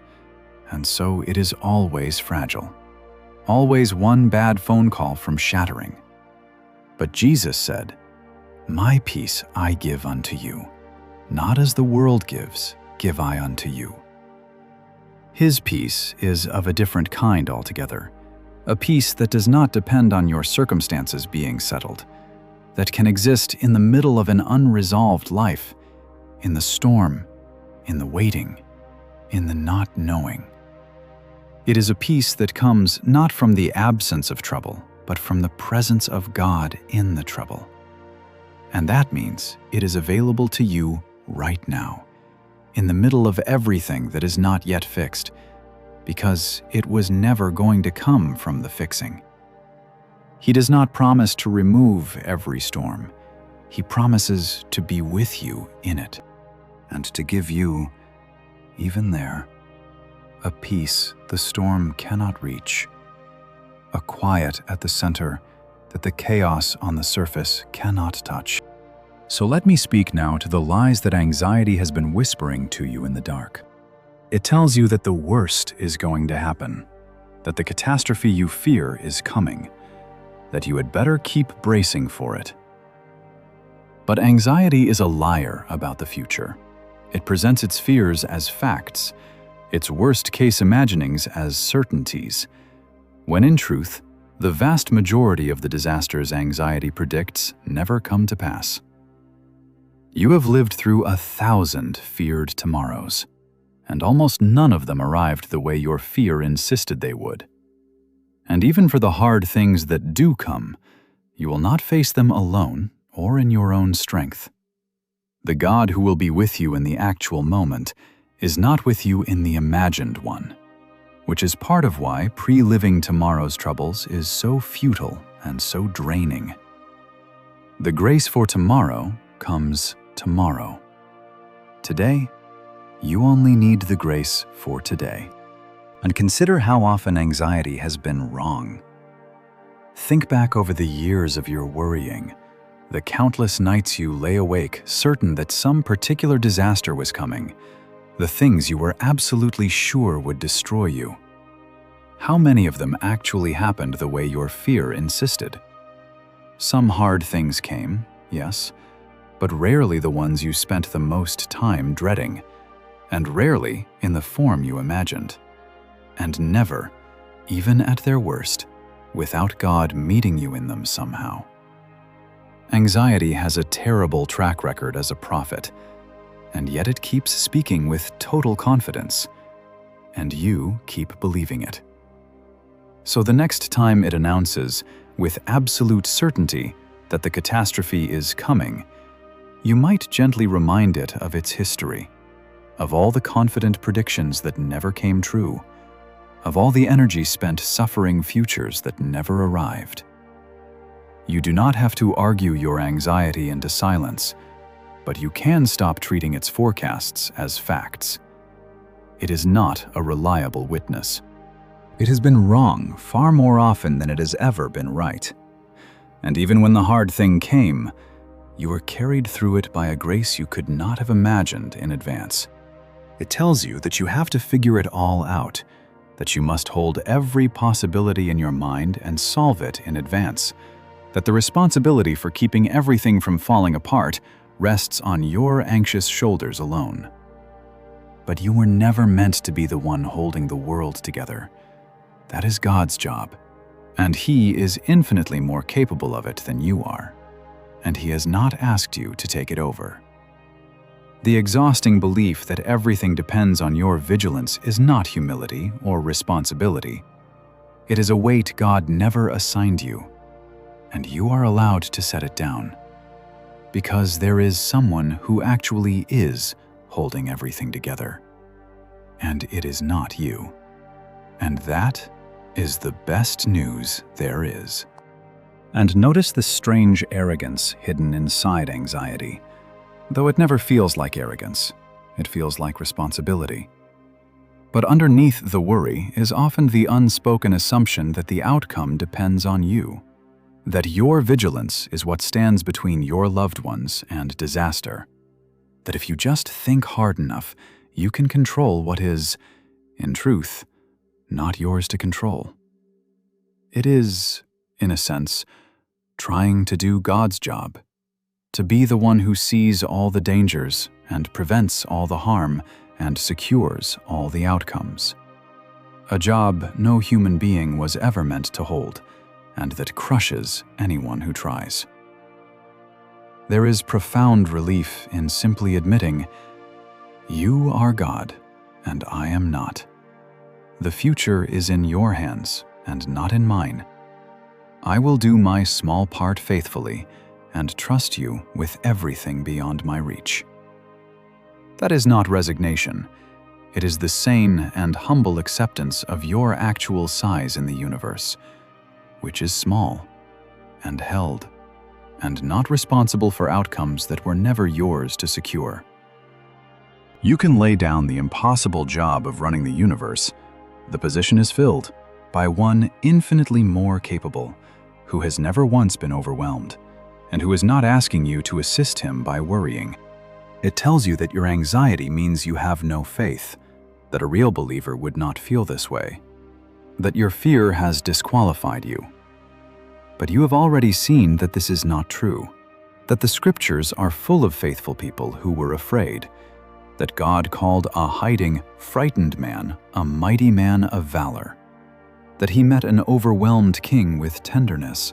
and so it is always fragile, always one bad phone call from shattering. But Jesus said, "My peace I give unto you, not as the world gives, give I unto you." His peace is of a different kind altogether, a peace that does not depend on your circumstances being settled, that can exist in the middle of an unresolved life, in the storm, in the waiting, in the not knowing. It is a peace that comes not from the absence of trouble, but from the presence of God in the trouble. And that means it is available to you right now, in the middle of everything that is not yet fixed, because it was never going to come from the fixing. He does not promise to remove every storm. He promises to be with you in it, and to give you, even there, a peace the storm cannot reach, a quiet at the center that the chaos on the surface cannot touch. So let me speak now to the lies that anxiety has been whispering to you in the dark. It tells you that the worst is going to happen, that the catastrophe you fear is coming, that you had better keep bracing for it. But anxiety is a liar about the future. It presents its fears as facts, its worst-case imaginings as certainties, when in truth, the vast majority of the disasters anxiety predicts never come to pass. You have lived through 1,000 feared tomorrows, and almost none of them arrived the way your fear insisted they would. And even for the hard things that do come, you will not face them alone or in your own strength. The God who will be with you in the actual moment is not with you in the imagined one, which is part of why pre-living tomorrow's troubles is so futile and so draining. The grace for tomorrow comes tomorrow. Today, you only need the grace for today. And consider how often anxiety has been wrong. Think back over the years of your worrying, the countless nights you lay awake certain that some particular disaster was coming, the things you were absolutely sure would destroy you. How many of them actually happened the way your fear insisted? Some hard things came, yes, but rarely the ones you spent the most time dreading, and rarely in the form you imagined. And never, even at their worst, without God meeting you in them somehow. Anxiety has a terrible track record as a prophet, and yet it keeps speaking with total confidence, and you keep believing it. So the next time it announces, with absolute certainty, that the catastrophe is coming, you might gently remind it of its history, of all the confident predictions that never came true, of all the energy spent suffering futures that never arrived. You do not have to argue your anxiety into silence, but you can stop treating its forecasts as facts. It is not a reliable witness. It has been wrong far more often than it has ever been right. And even when the hard thing came, you were carried through it by a grace you could not have imagined in advance. It tells you that you have to figure it all out, that you must hold every possibility in your mind and solve it in advance, that the responsibility for keeping everything from falling apart rests on your anxious shoulders alone. But you were never meant to be the one holding the world together. That is God's job, and He is infinitely more capable of it than you are, and He has not asked you to take it over. The exhausting belief that everything depends on your vigilance is not humility or responsibility. It is a weight God never assigned you, and you are allowed to set it down, because there is someone who actually is holding everything together, and it is not you. And that is the best news there is. And notice the strange arrogance hidden inside anxiety. Though it never feels like arrogance, it feels like responsibility. But underneath the worry is often the unspoken assumption that the outcome depends on you, that your vigilance is what stands between your loved ones and disaster, that if you just think hard enough, you can control what is, in truth, not yours to control. It is, in a sense, trying to do God's job, to be the one who sees all the dangers and prevents all the harm and secures all the outcomes. A job no human being was ever meant to hold, and that crushes anyone who tries. There is profound relief in simply admitting, "You are God, and I am not." The future is in your hands and not in mine. I will do my small part faithfully and trust you with everything beyond my reach. That is not resignation. It is the sane and humble acceptance of your actual size in the universe, which is small and held, and not responsible for outcomes that were never yours to secure. You can lay down the impossible job of running the universe. The position is filled by one infinitely more capable, who has never once been overwhelmed, and who is not asking you to assist him by worrying. It tells you that your anxiety means you have no faith, that a real believer would not feel this way, that your fear has disqualified you. But you have already seen that this is not true, that the scriptures are full of faithful people who were afraid, that God called a hiding, frightened man a mighty man of valor, that he met an overwhelmed king with tenderness,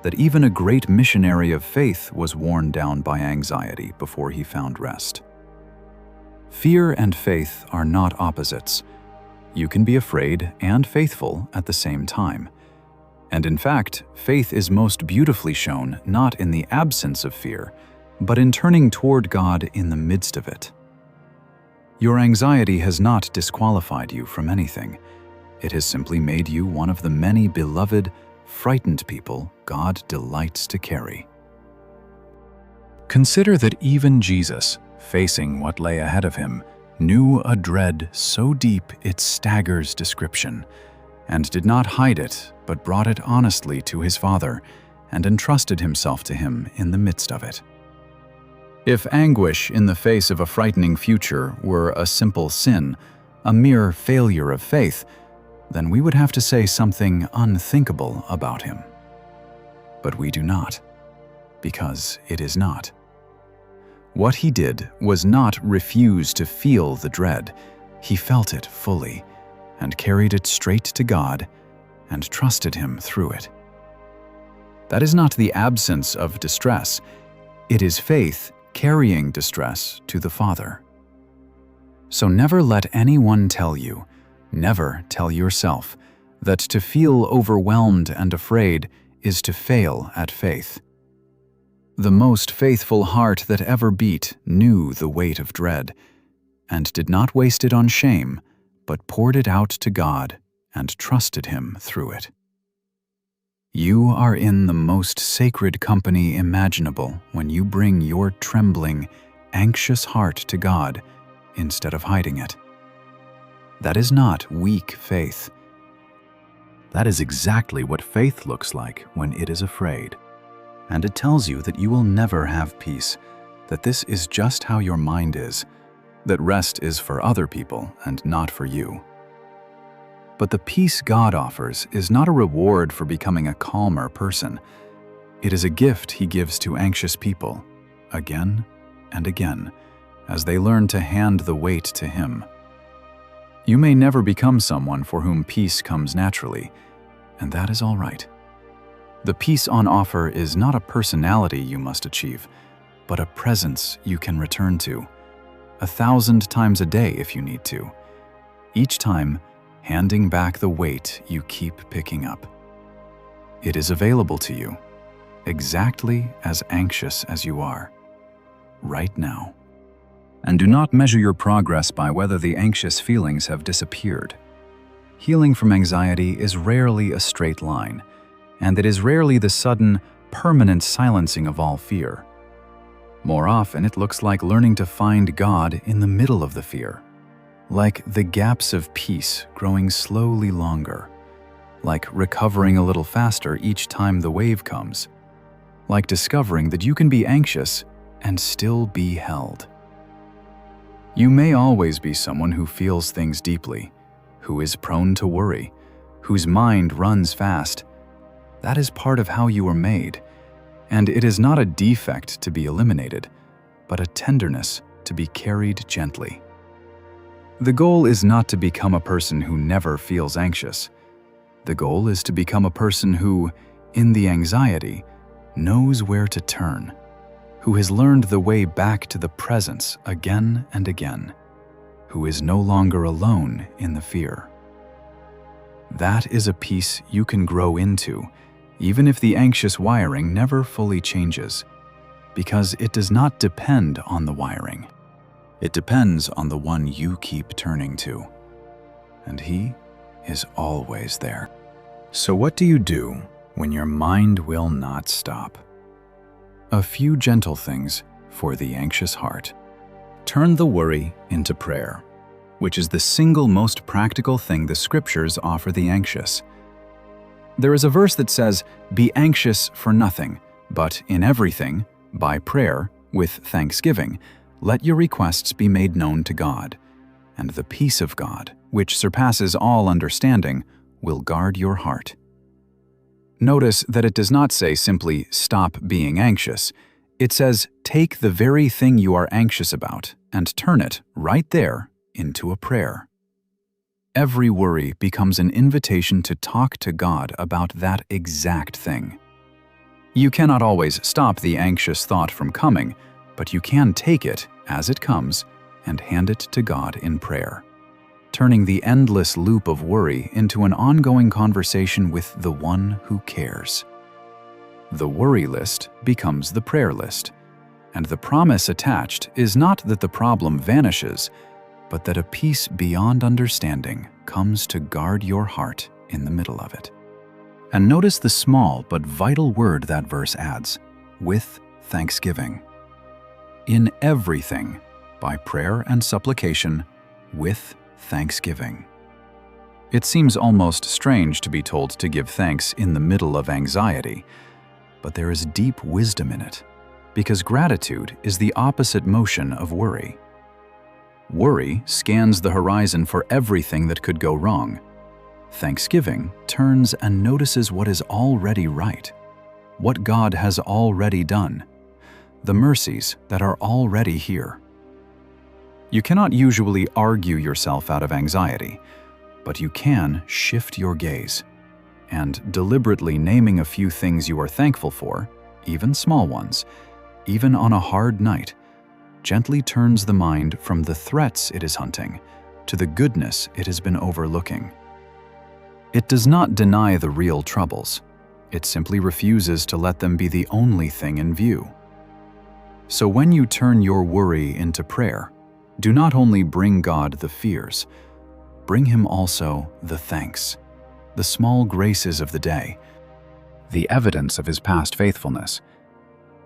that even a great missionary of faith was worn down by anxiety before he found rest. Fear and faith are not opposites. You can be afraid and faithful at the same time. And in fact, faith is most beautifully shown not in the absence of fear, but in turning toward God in the midst of it. Your anxiety has not disqualified you from anything. It has simply made you one of the many beloved, frightened people God delights to carry. Consider that even Jesus, facing what lay ahead of him, knew a dread so deep it staggers description, and did not hide it, but brought it honestly to his Father, and entrusted himself to him in the midst of it. If anguish in the face of a frightening future were a simple sin, a mere failure of faith, then we would have to say something unthinkable about him. But we do not, because it is not. What he did was not refuse to feel the dread. He felt it fully, and carried it straight to God, and trusted him through it. That is not the absence of distress. It is faith carrying distress to the Father. So never let anyone tell you, never tell yourself, that to feel overwhelmed and afraid is to fail at faith. The most faithful heart that ever beat knew the weight of dread, and did not waste it on shame, but poured it out to God and trusted him through it. You are in the most sacred company imaginable when you bring your trembling, anxious heart to God instead of hiding it. That is not weak faith. That is exactly what faith looks like when it is afraid. And it tells you that you will never have peace, that this is just how your mind is, that rest is for other people and not for you. But the peace God offers is not a reward for becoming a calmer person. It is a gift he gives to anxious people, again and again, as they learn to hand the weight to him. You may never become someone for whom peace comes naturally, and that is all right. The peace on offer is not a personality you must achieve, but a presence you can return to, 1,000 times a day if you need to, each time handing back the weight you keep picking up. It is available to you, exactly as anxious as you are, right now. And do not measure your progress by whether the anxious feelings have disappeared. Healing from anxiety is rarely a straight line, and it is rarely the sudden, permanent silencing of all fear. More often, it looks like learning to find God in the middle of the fear, like the gaps of peace growing slowly longer, like recovering a little faster each time the wave comes, like discovering that you can be anxious and still be held. You may always be someone who feels things deeply, who is prone to worry, whose mind runs fast. That is part of how you are made, and it is not a defect to be eliminated, but a tenderness to be carried gently. The goal is not to become a person who never feels anxious. The goal is to become a person who, in the anxiety, knows where to turn, who has learned the way back to the presence again and again, who is no longer alone in the fear. That is a peace you can grow into, even if the anxious wiring never fully changes, because it does not depend on the wiring. It depends on the one you keep turning to, and He is always there. So what do you do when your mind will not stop? A few gentle things for the anxious heart. Turn the worry into prayer, which is the single most practical thing the Scriptures offer the anxious. There is a verse that says, "Be anxious for nothing, but in everything, by prayer, with thanksgiving, let your requests be made known to God, and the peace of God, which surpasses all understanding, will guard your heart." Notice that it does not say simply, "Stop being anxious." It says, take the very thing you are anxious about and turn it right there into a prayer. Every worry becomes an invitation to talk to God about that exact thing. You cannot always stop the anxious thought from coming, but you can take it as it comes and hand it to God in prayer, turning the endless loop of worry into an ongoing conversation with the one who cares. The worry list becomes the prayer list, and the promise attached is not that the problem vanishes, but that a peace beyond understanding comes to guard your heart in the middle of it. And notice the small but vital word that verse adds, with thanksgiving. In everything, by prayer and supplication, with thanksgiving. It seems almost strange to be told to give thanks in the middle of anxiety, but there is deep wisdom in it, because gratitude is the opposite motion of worry. Worry scans the horizon for everything that could go wrong. Thanksgiving turns and notices what is already right, what God has already done, the mercies that are already here. You cannot usually argue yourself out of anxiety, but you can shift your gaze, and deliberately naming a few things you are thankful for, even small ones, even on a hard night, gently turns the mind from the threats it is hunting to the goodness it has been overlooking. It does not deny the real troubles. It simply refuses to let them be the only thing in view. So when you turn your worry into prayer, do not only bring God the fears, bring Him also the thanks, the small graces of the day, the evidence of His past faithfulness,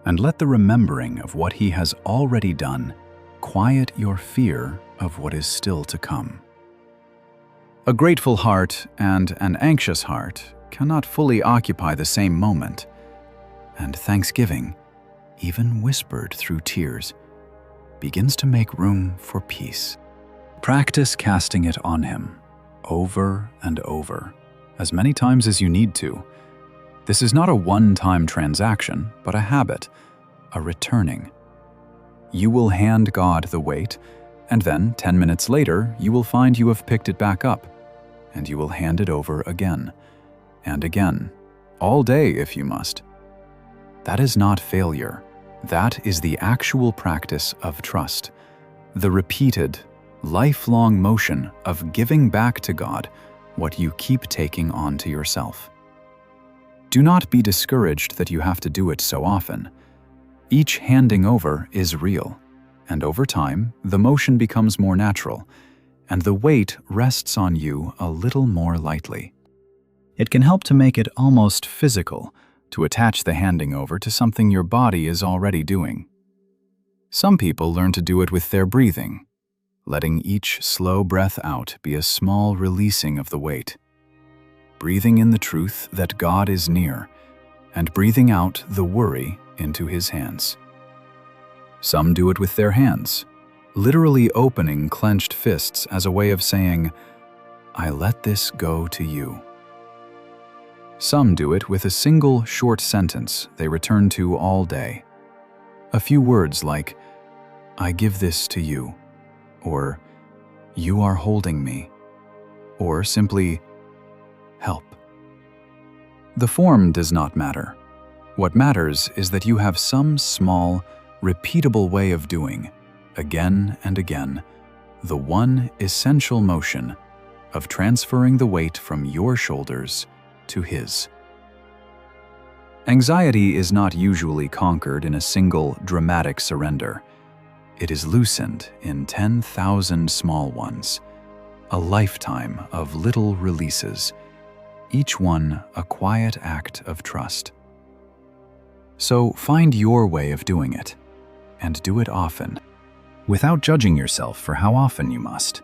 and let the remembering of what He has already done quiet your fear of what is still to come. A grateful heart and an anxious heart cannot fully occupy the same moment, and thanksgiving, even whispered through tears, begins to make room for peace. Practice casting it on Him, over and over, as many times as you need to. This is not a one-time transaction, but a habit, a returning. You will hand God the weight, and then 10 minutes later, you will find you have picked it back up, and you will hand it over again and again, all day if you must. That is not failure. That is the actual practice of trust, the repeated, lifelong motion of giving back to God what you keep taking on to yourself. Do not be discouraged that you have to do it so often. Each handing over is real, and over time, the motion becomes more natural, and the weight rests on you a little more lightly. It can help to make it almost physical, to attach the handing over to something your body is already doing. Some people learn to do it with their breathing, letting each slow breath out be a small releasing of the weight. Breathing in the truth that God is near, and breathing out the worry into His hands. Some do it with their hands, literally opening clenched fists as a way of saying, "I let this go to you." Some do it with a single short sentence they return to all day. A few words like, "I give this to you," or "You are holding me," or simply, "Help." The form does not matter. What matters is that you have some small, repeatable way of doing, again and again, the one essential motion of transferring the weight from your shoulders to His. Anxiety is not usually conquered in a single dramatic surrender. It is loosened in 10,000 small ones, a lifetime of little releases, each one a quiet act of trust. So find your way of doing it, and do it often, without judging yourself for how often you must.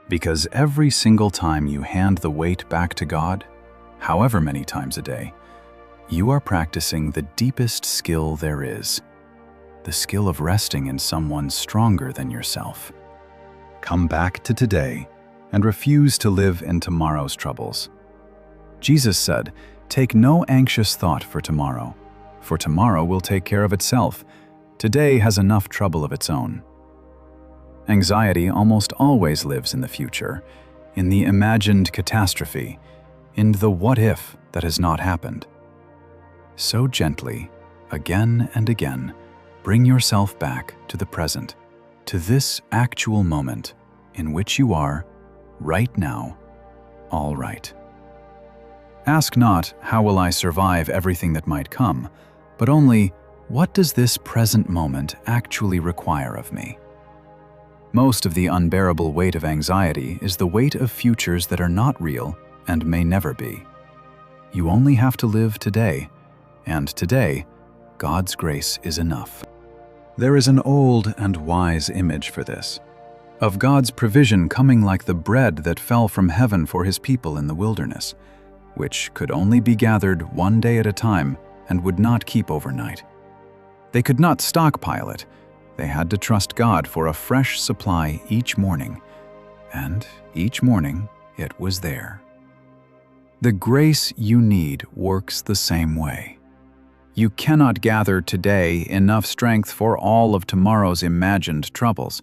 Because every single time you hand the weight back to God, however many times a day, you are practicing the deepest skill there is, the skill of resting in someone stronger than yourself. Come back to today and refuse to live in tomorrow's troubles. Jesus said, "Take no anxious thought for tomorrow will take care of itself. Today has enough trouble of its own." Anxiety almost always lives in the future, in the imagined catastrophe, in the what if that has not happened. So gently, again and again, bring yourself back to the present, to this actual moment in which you are, right now, all right. Ask not, "How will I survive everything that might come?" but only, "What does this present moment actually require of me?" Most of the unbearable weight of anxiety is the weight of futures that are not real and may never be. You only have to live today, and today, God's grace is enough. There is an old and wise image for this, of God's provision coming like the bread that fell from heaven for His people in the wilderness, which could only be gathered one day at a time and would not keep overnight. They could not stockpile it. They had to trust God for a fresh supply each morning, and each morning it was there. The grace you need works the same way. You cannot gather today enough strength for all of tomorrow's imagined troubles.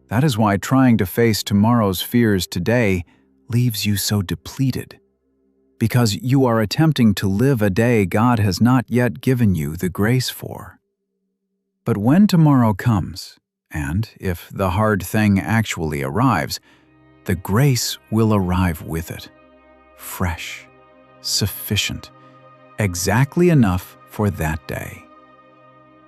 That is why trying to face tomorrow's fears today leaves you so depleted, because you are attempting to live a day God has not yet given you the grace for. But when tomorrow comes, and if the hard thing actually arrives, the grace will arrive with it, fresh, sufficient, exactly enough for that day.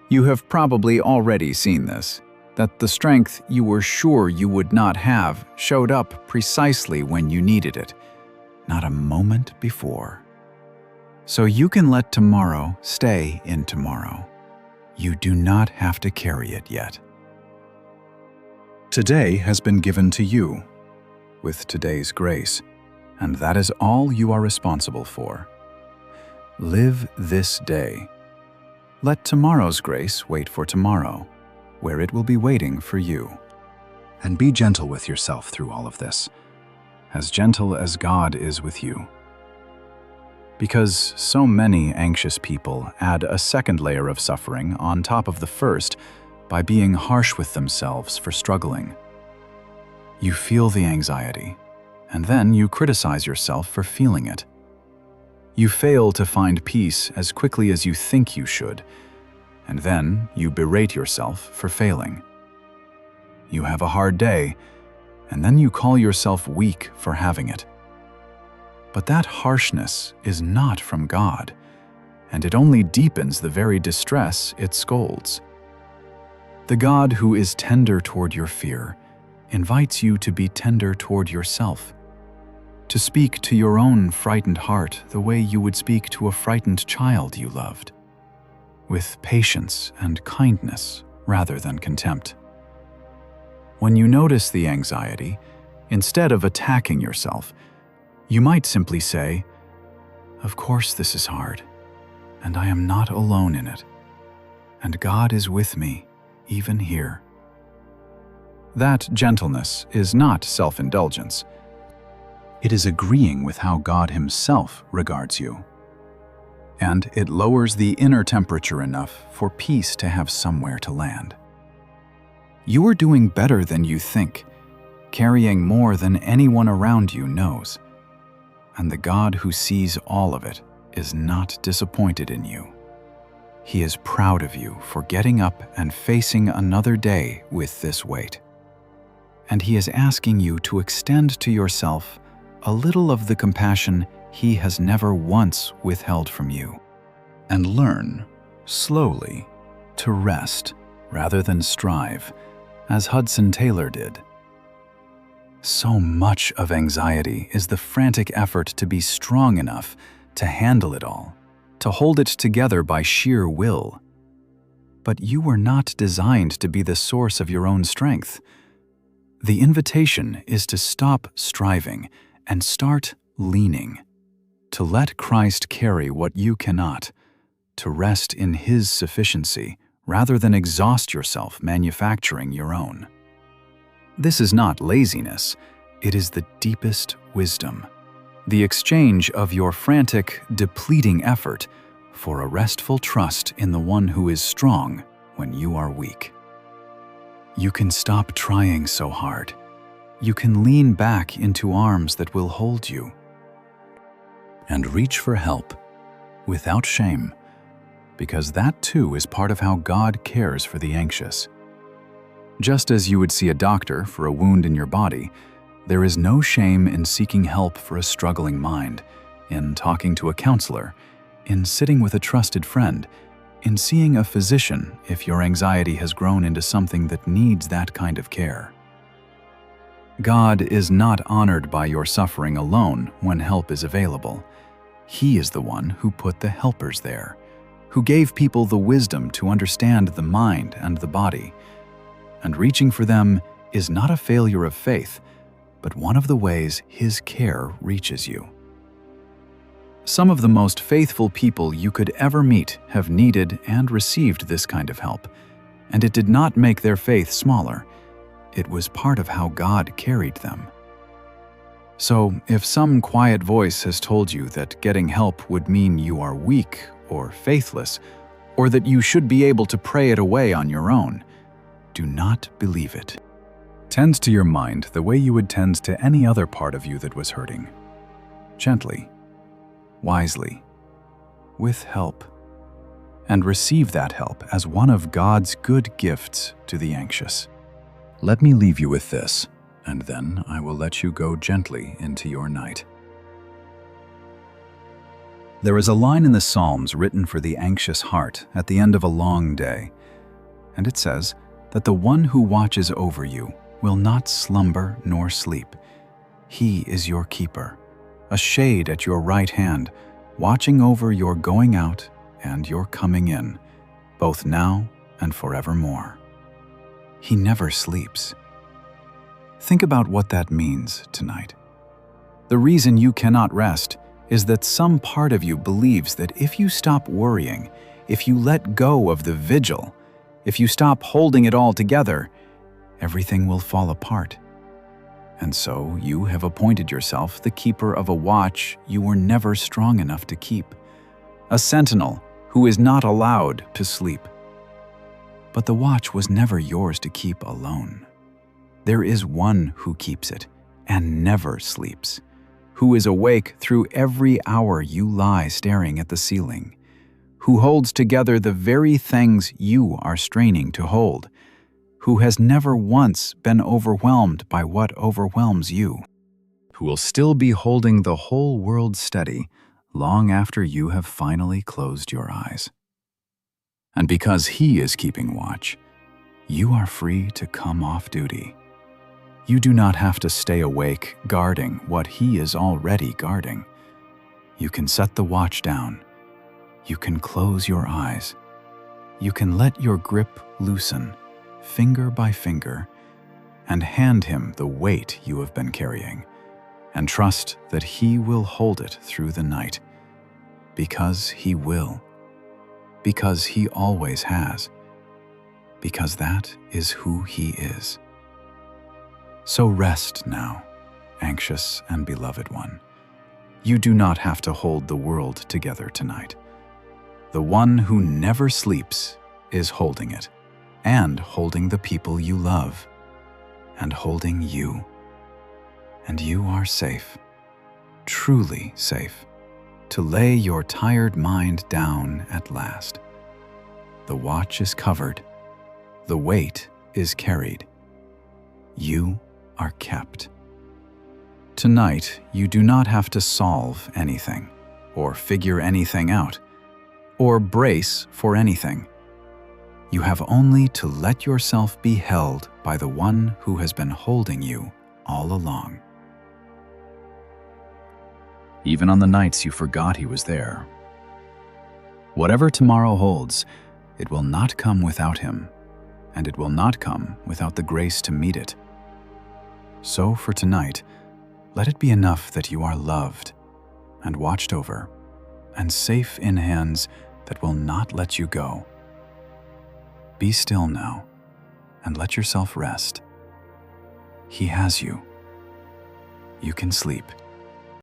You have probably already seen this, that the strength you were sure you would not have showed up precisely when you needed it, not a moment before. So you can let tomorrow stay in tomorrow. You do not have to carry it yet. Today has been given to you, with today's grace, and that is all you are responsible for. Live this day. Let tomorrow's grace wait for tomorrow, where it will be waiting for you. And be gentle with yourself through all of this, as gentle as God is with you. Because so many anxious people add a second layer of suffering on top of the first by being harsh with themselves for struggling. You feel the anxiety, and then you criticize yourself for feeling it. You fail to find peace as quickly as you think you should, and then you berate yourself for failing. You have a hard day, and then you call yourself weak for having it. But that harshness is not from God, and it only deepens the very distress it scolds. The God who is tender toward your fear invites you to be tender toward yourself, to speak to your own frightened heart the way you would speak to a frightened child you loved, with patience and kindness rather than contempt. When you notice the anxiety, instead of attacking yourself, you might simply say, "Of course this is hard, and I am not alone in it, and God is with me, even here." That gentleness is not self-indulgence. It is agreeing with how God Himself regards you. And it lowers the inner temperature enough for peace to have somewhere to land. You are doing better than you think, carrying more than anyone around you knows. And the God who sees all of it is not disappointed in you. He is proud of you for getting up and facing another day with this weight. and He is asking you to extend to yourself a little of the compassion He has never once withheld from you, and learn, slowly, to rest rather than strive, as Hudson Taylor did. So much of anxiety is the frantic effort to be strong enough to handle it all, to hold it together by sheer will. But you were not designed to be the source of your own strength. The invitation is to stop striving and start leaning, to let Christ carry what you cannot, to rest in His sufficiency rather than exhaust yourself manufacturing your own. This is not laziness, it is the deepest wisdom, the exchange of your frantic, depleting effort for a restful trust in the one who is strong when you are weak. You can stop trying so hard. You can lean back into arms that will hold you, and reach for help without shame, because that too is part of how God cares for the anxious. Just as you would see a doctor for a wound in your body, there is no shame in seeking help for a struggling mind, in talking to a counselor, in sitting with a trusted friend, in seeing a physician if your anxiety has grown into something that needs that kind of care. God is not honored by your suffering alone when help is available. He is the one who put the helpers there, who gave people the wisdom to understand the mind and the body. And reaching for them is not a failure of faith, but one of the ways His care reaches you. Some of the most faithful people you could ever meet have needed and received this kind of help, and it did not make their faith smaller. It was part of how God carried them. So, if some quiet voice has told you that getting help would mean you are weak or faithless, or that you should be able to pray it away on your own, do not believe it. Tend to your mind the way you would tend to any other part of you that was hurting. Gently, wisely, with help, and receive that help as one of God's good gifts to the anxious. Let me leave you with this, and then I will let you go gently into your night. There is a line in the Psalms written for the anxious heart at the end of a long day, and it says that the one who watches over you will not slumber nor sleep. He is your keeper, a shade at your right hand, watching over your going out and your coming in, both now and forevermore. He never sleeps. Think about what that means tonight. The reason you cannot rest is that some part of you believes that if you stop worrying, if you let go of the vigil, if you stop holding it all together, everything will fall apart. And so you have appointed yourself the keeper of a watch you were never strong enough to keep, a sentinel who is not allowed to sleep. But the watch was never yours to keep alone. There is one who keeps it and never sleeps, who is awake through every hour you lie staring at the ceiling, who holds together the very things you are straining to hold, who has never once been overwhelmed by what overwhelms you, who will still be holding the whole world steady long after you have finally closed your eyes. And because He is keeping watch, you are free to come off duty. You do not have to stay awake guarding what He is already guarding. You can set the watch down. You can close your eyes. You can let your grip loosen, finger by finger, and hand Him the weight you have been carrying, and trust that He will hold it through the night, because He will, because He always has, because that is who He is. So rest now, anxious and beloved one. You do not have to hold the world together tonight. The one who never sleeps is holding it, and holding the people you love, and holding you. And you are safe, truly safe, to lay your tired mind down at last. The watch is covered, the weight is carried. You are kept. Tonight, you do not have to solve anything, or figure anything out, or brace for anything. You have only to let yourself be held by the one who has been holding you all along. Even on the nights you forgot he was there. Whatever tomorrow holds, it will not come without him, and it will not come without the grace to meet it. So for tonight, let it be enough that you are loved and watched over and safe in hands that will not let you go. Be still now and let yourself rest. He has you. You can sleep.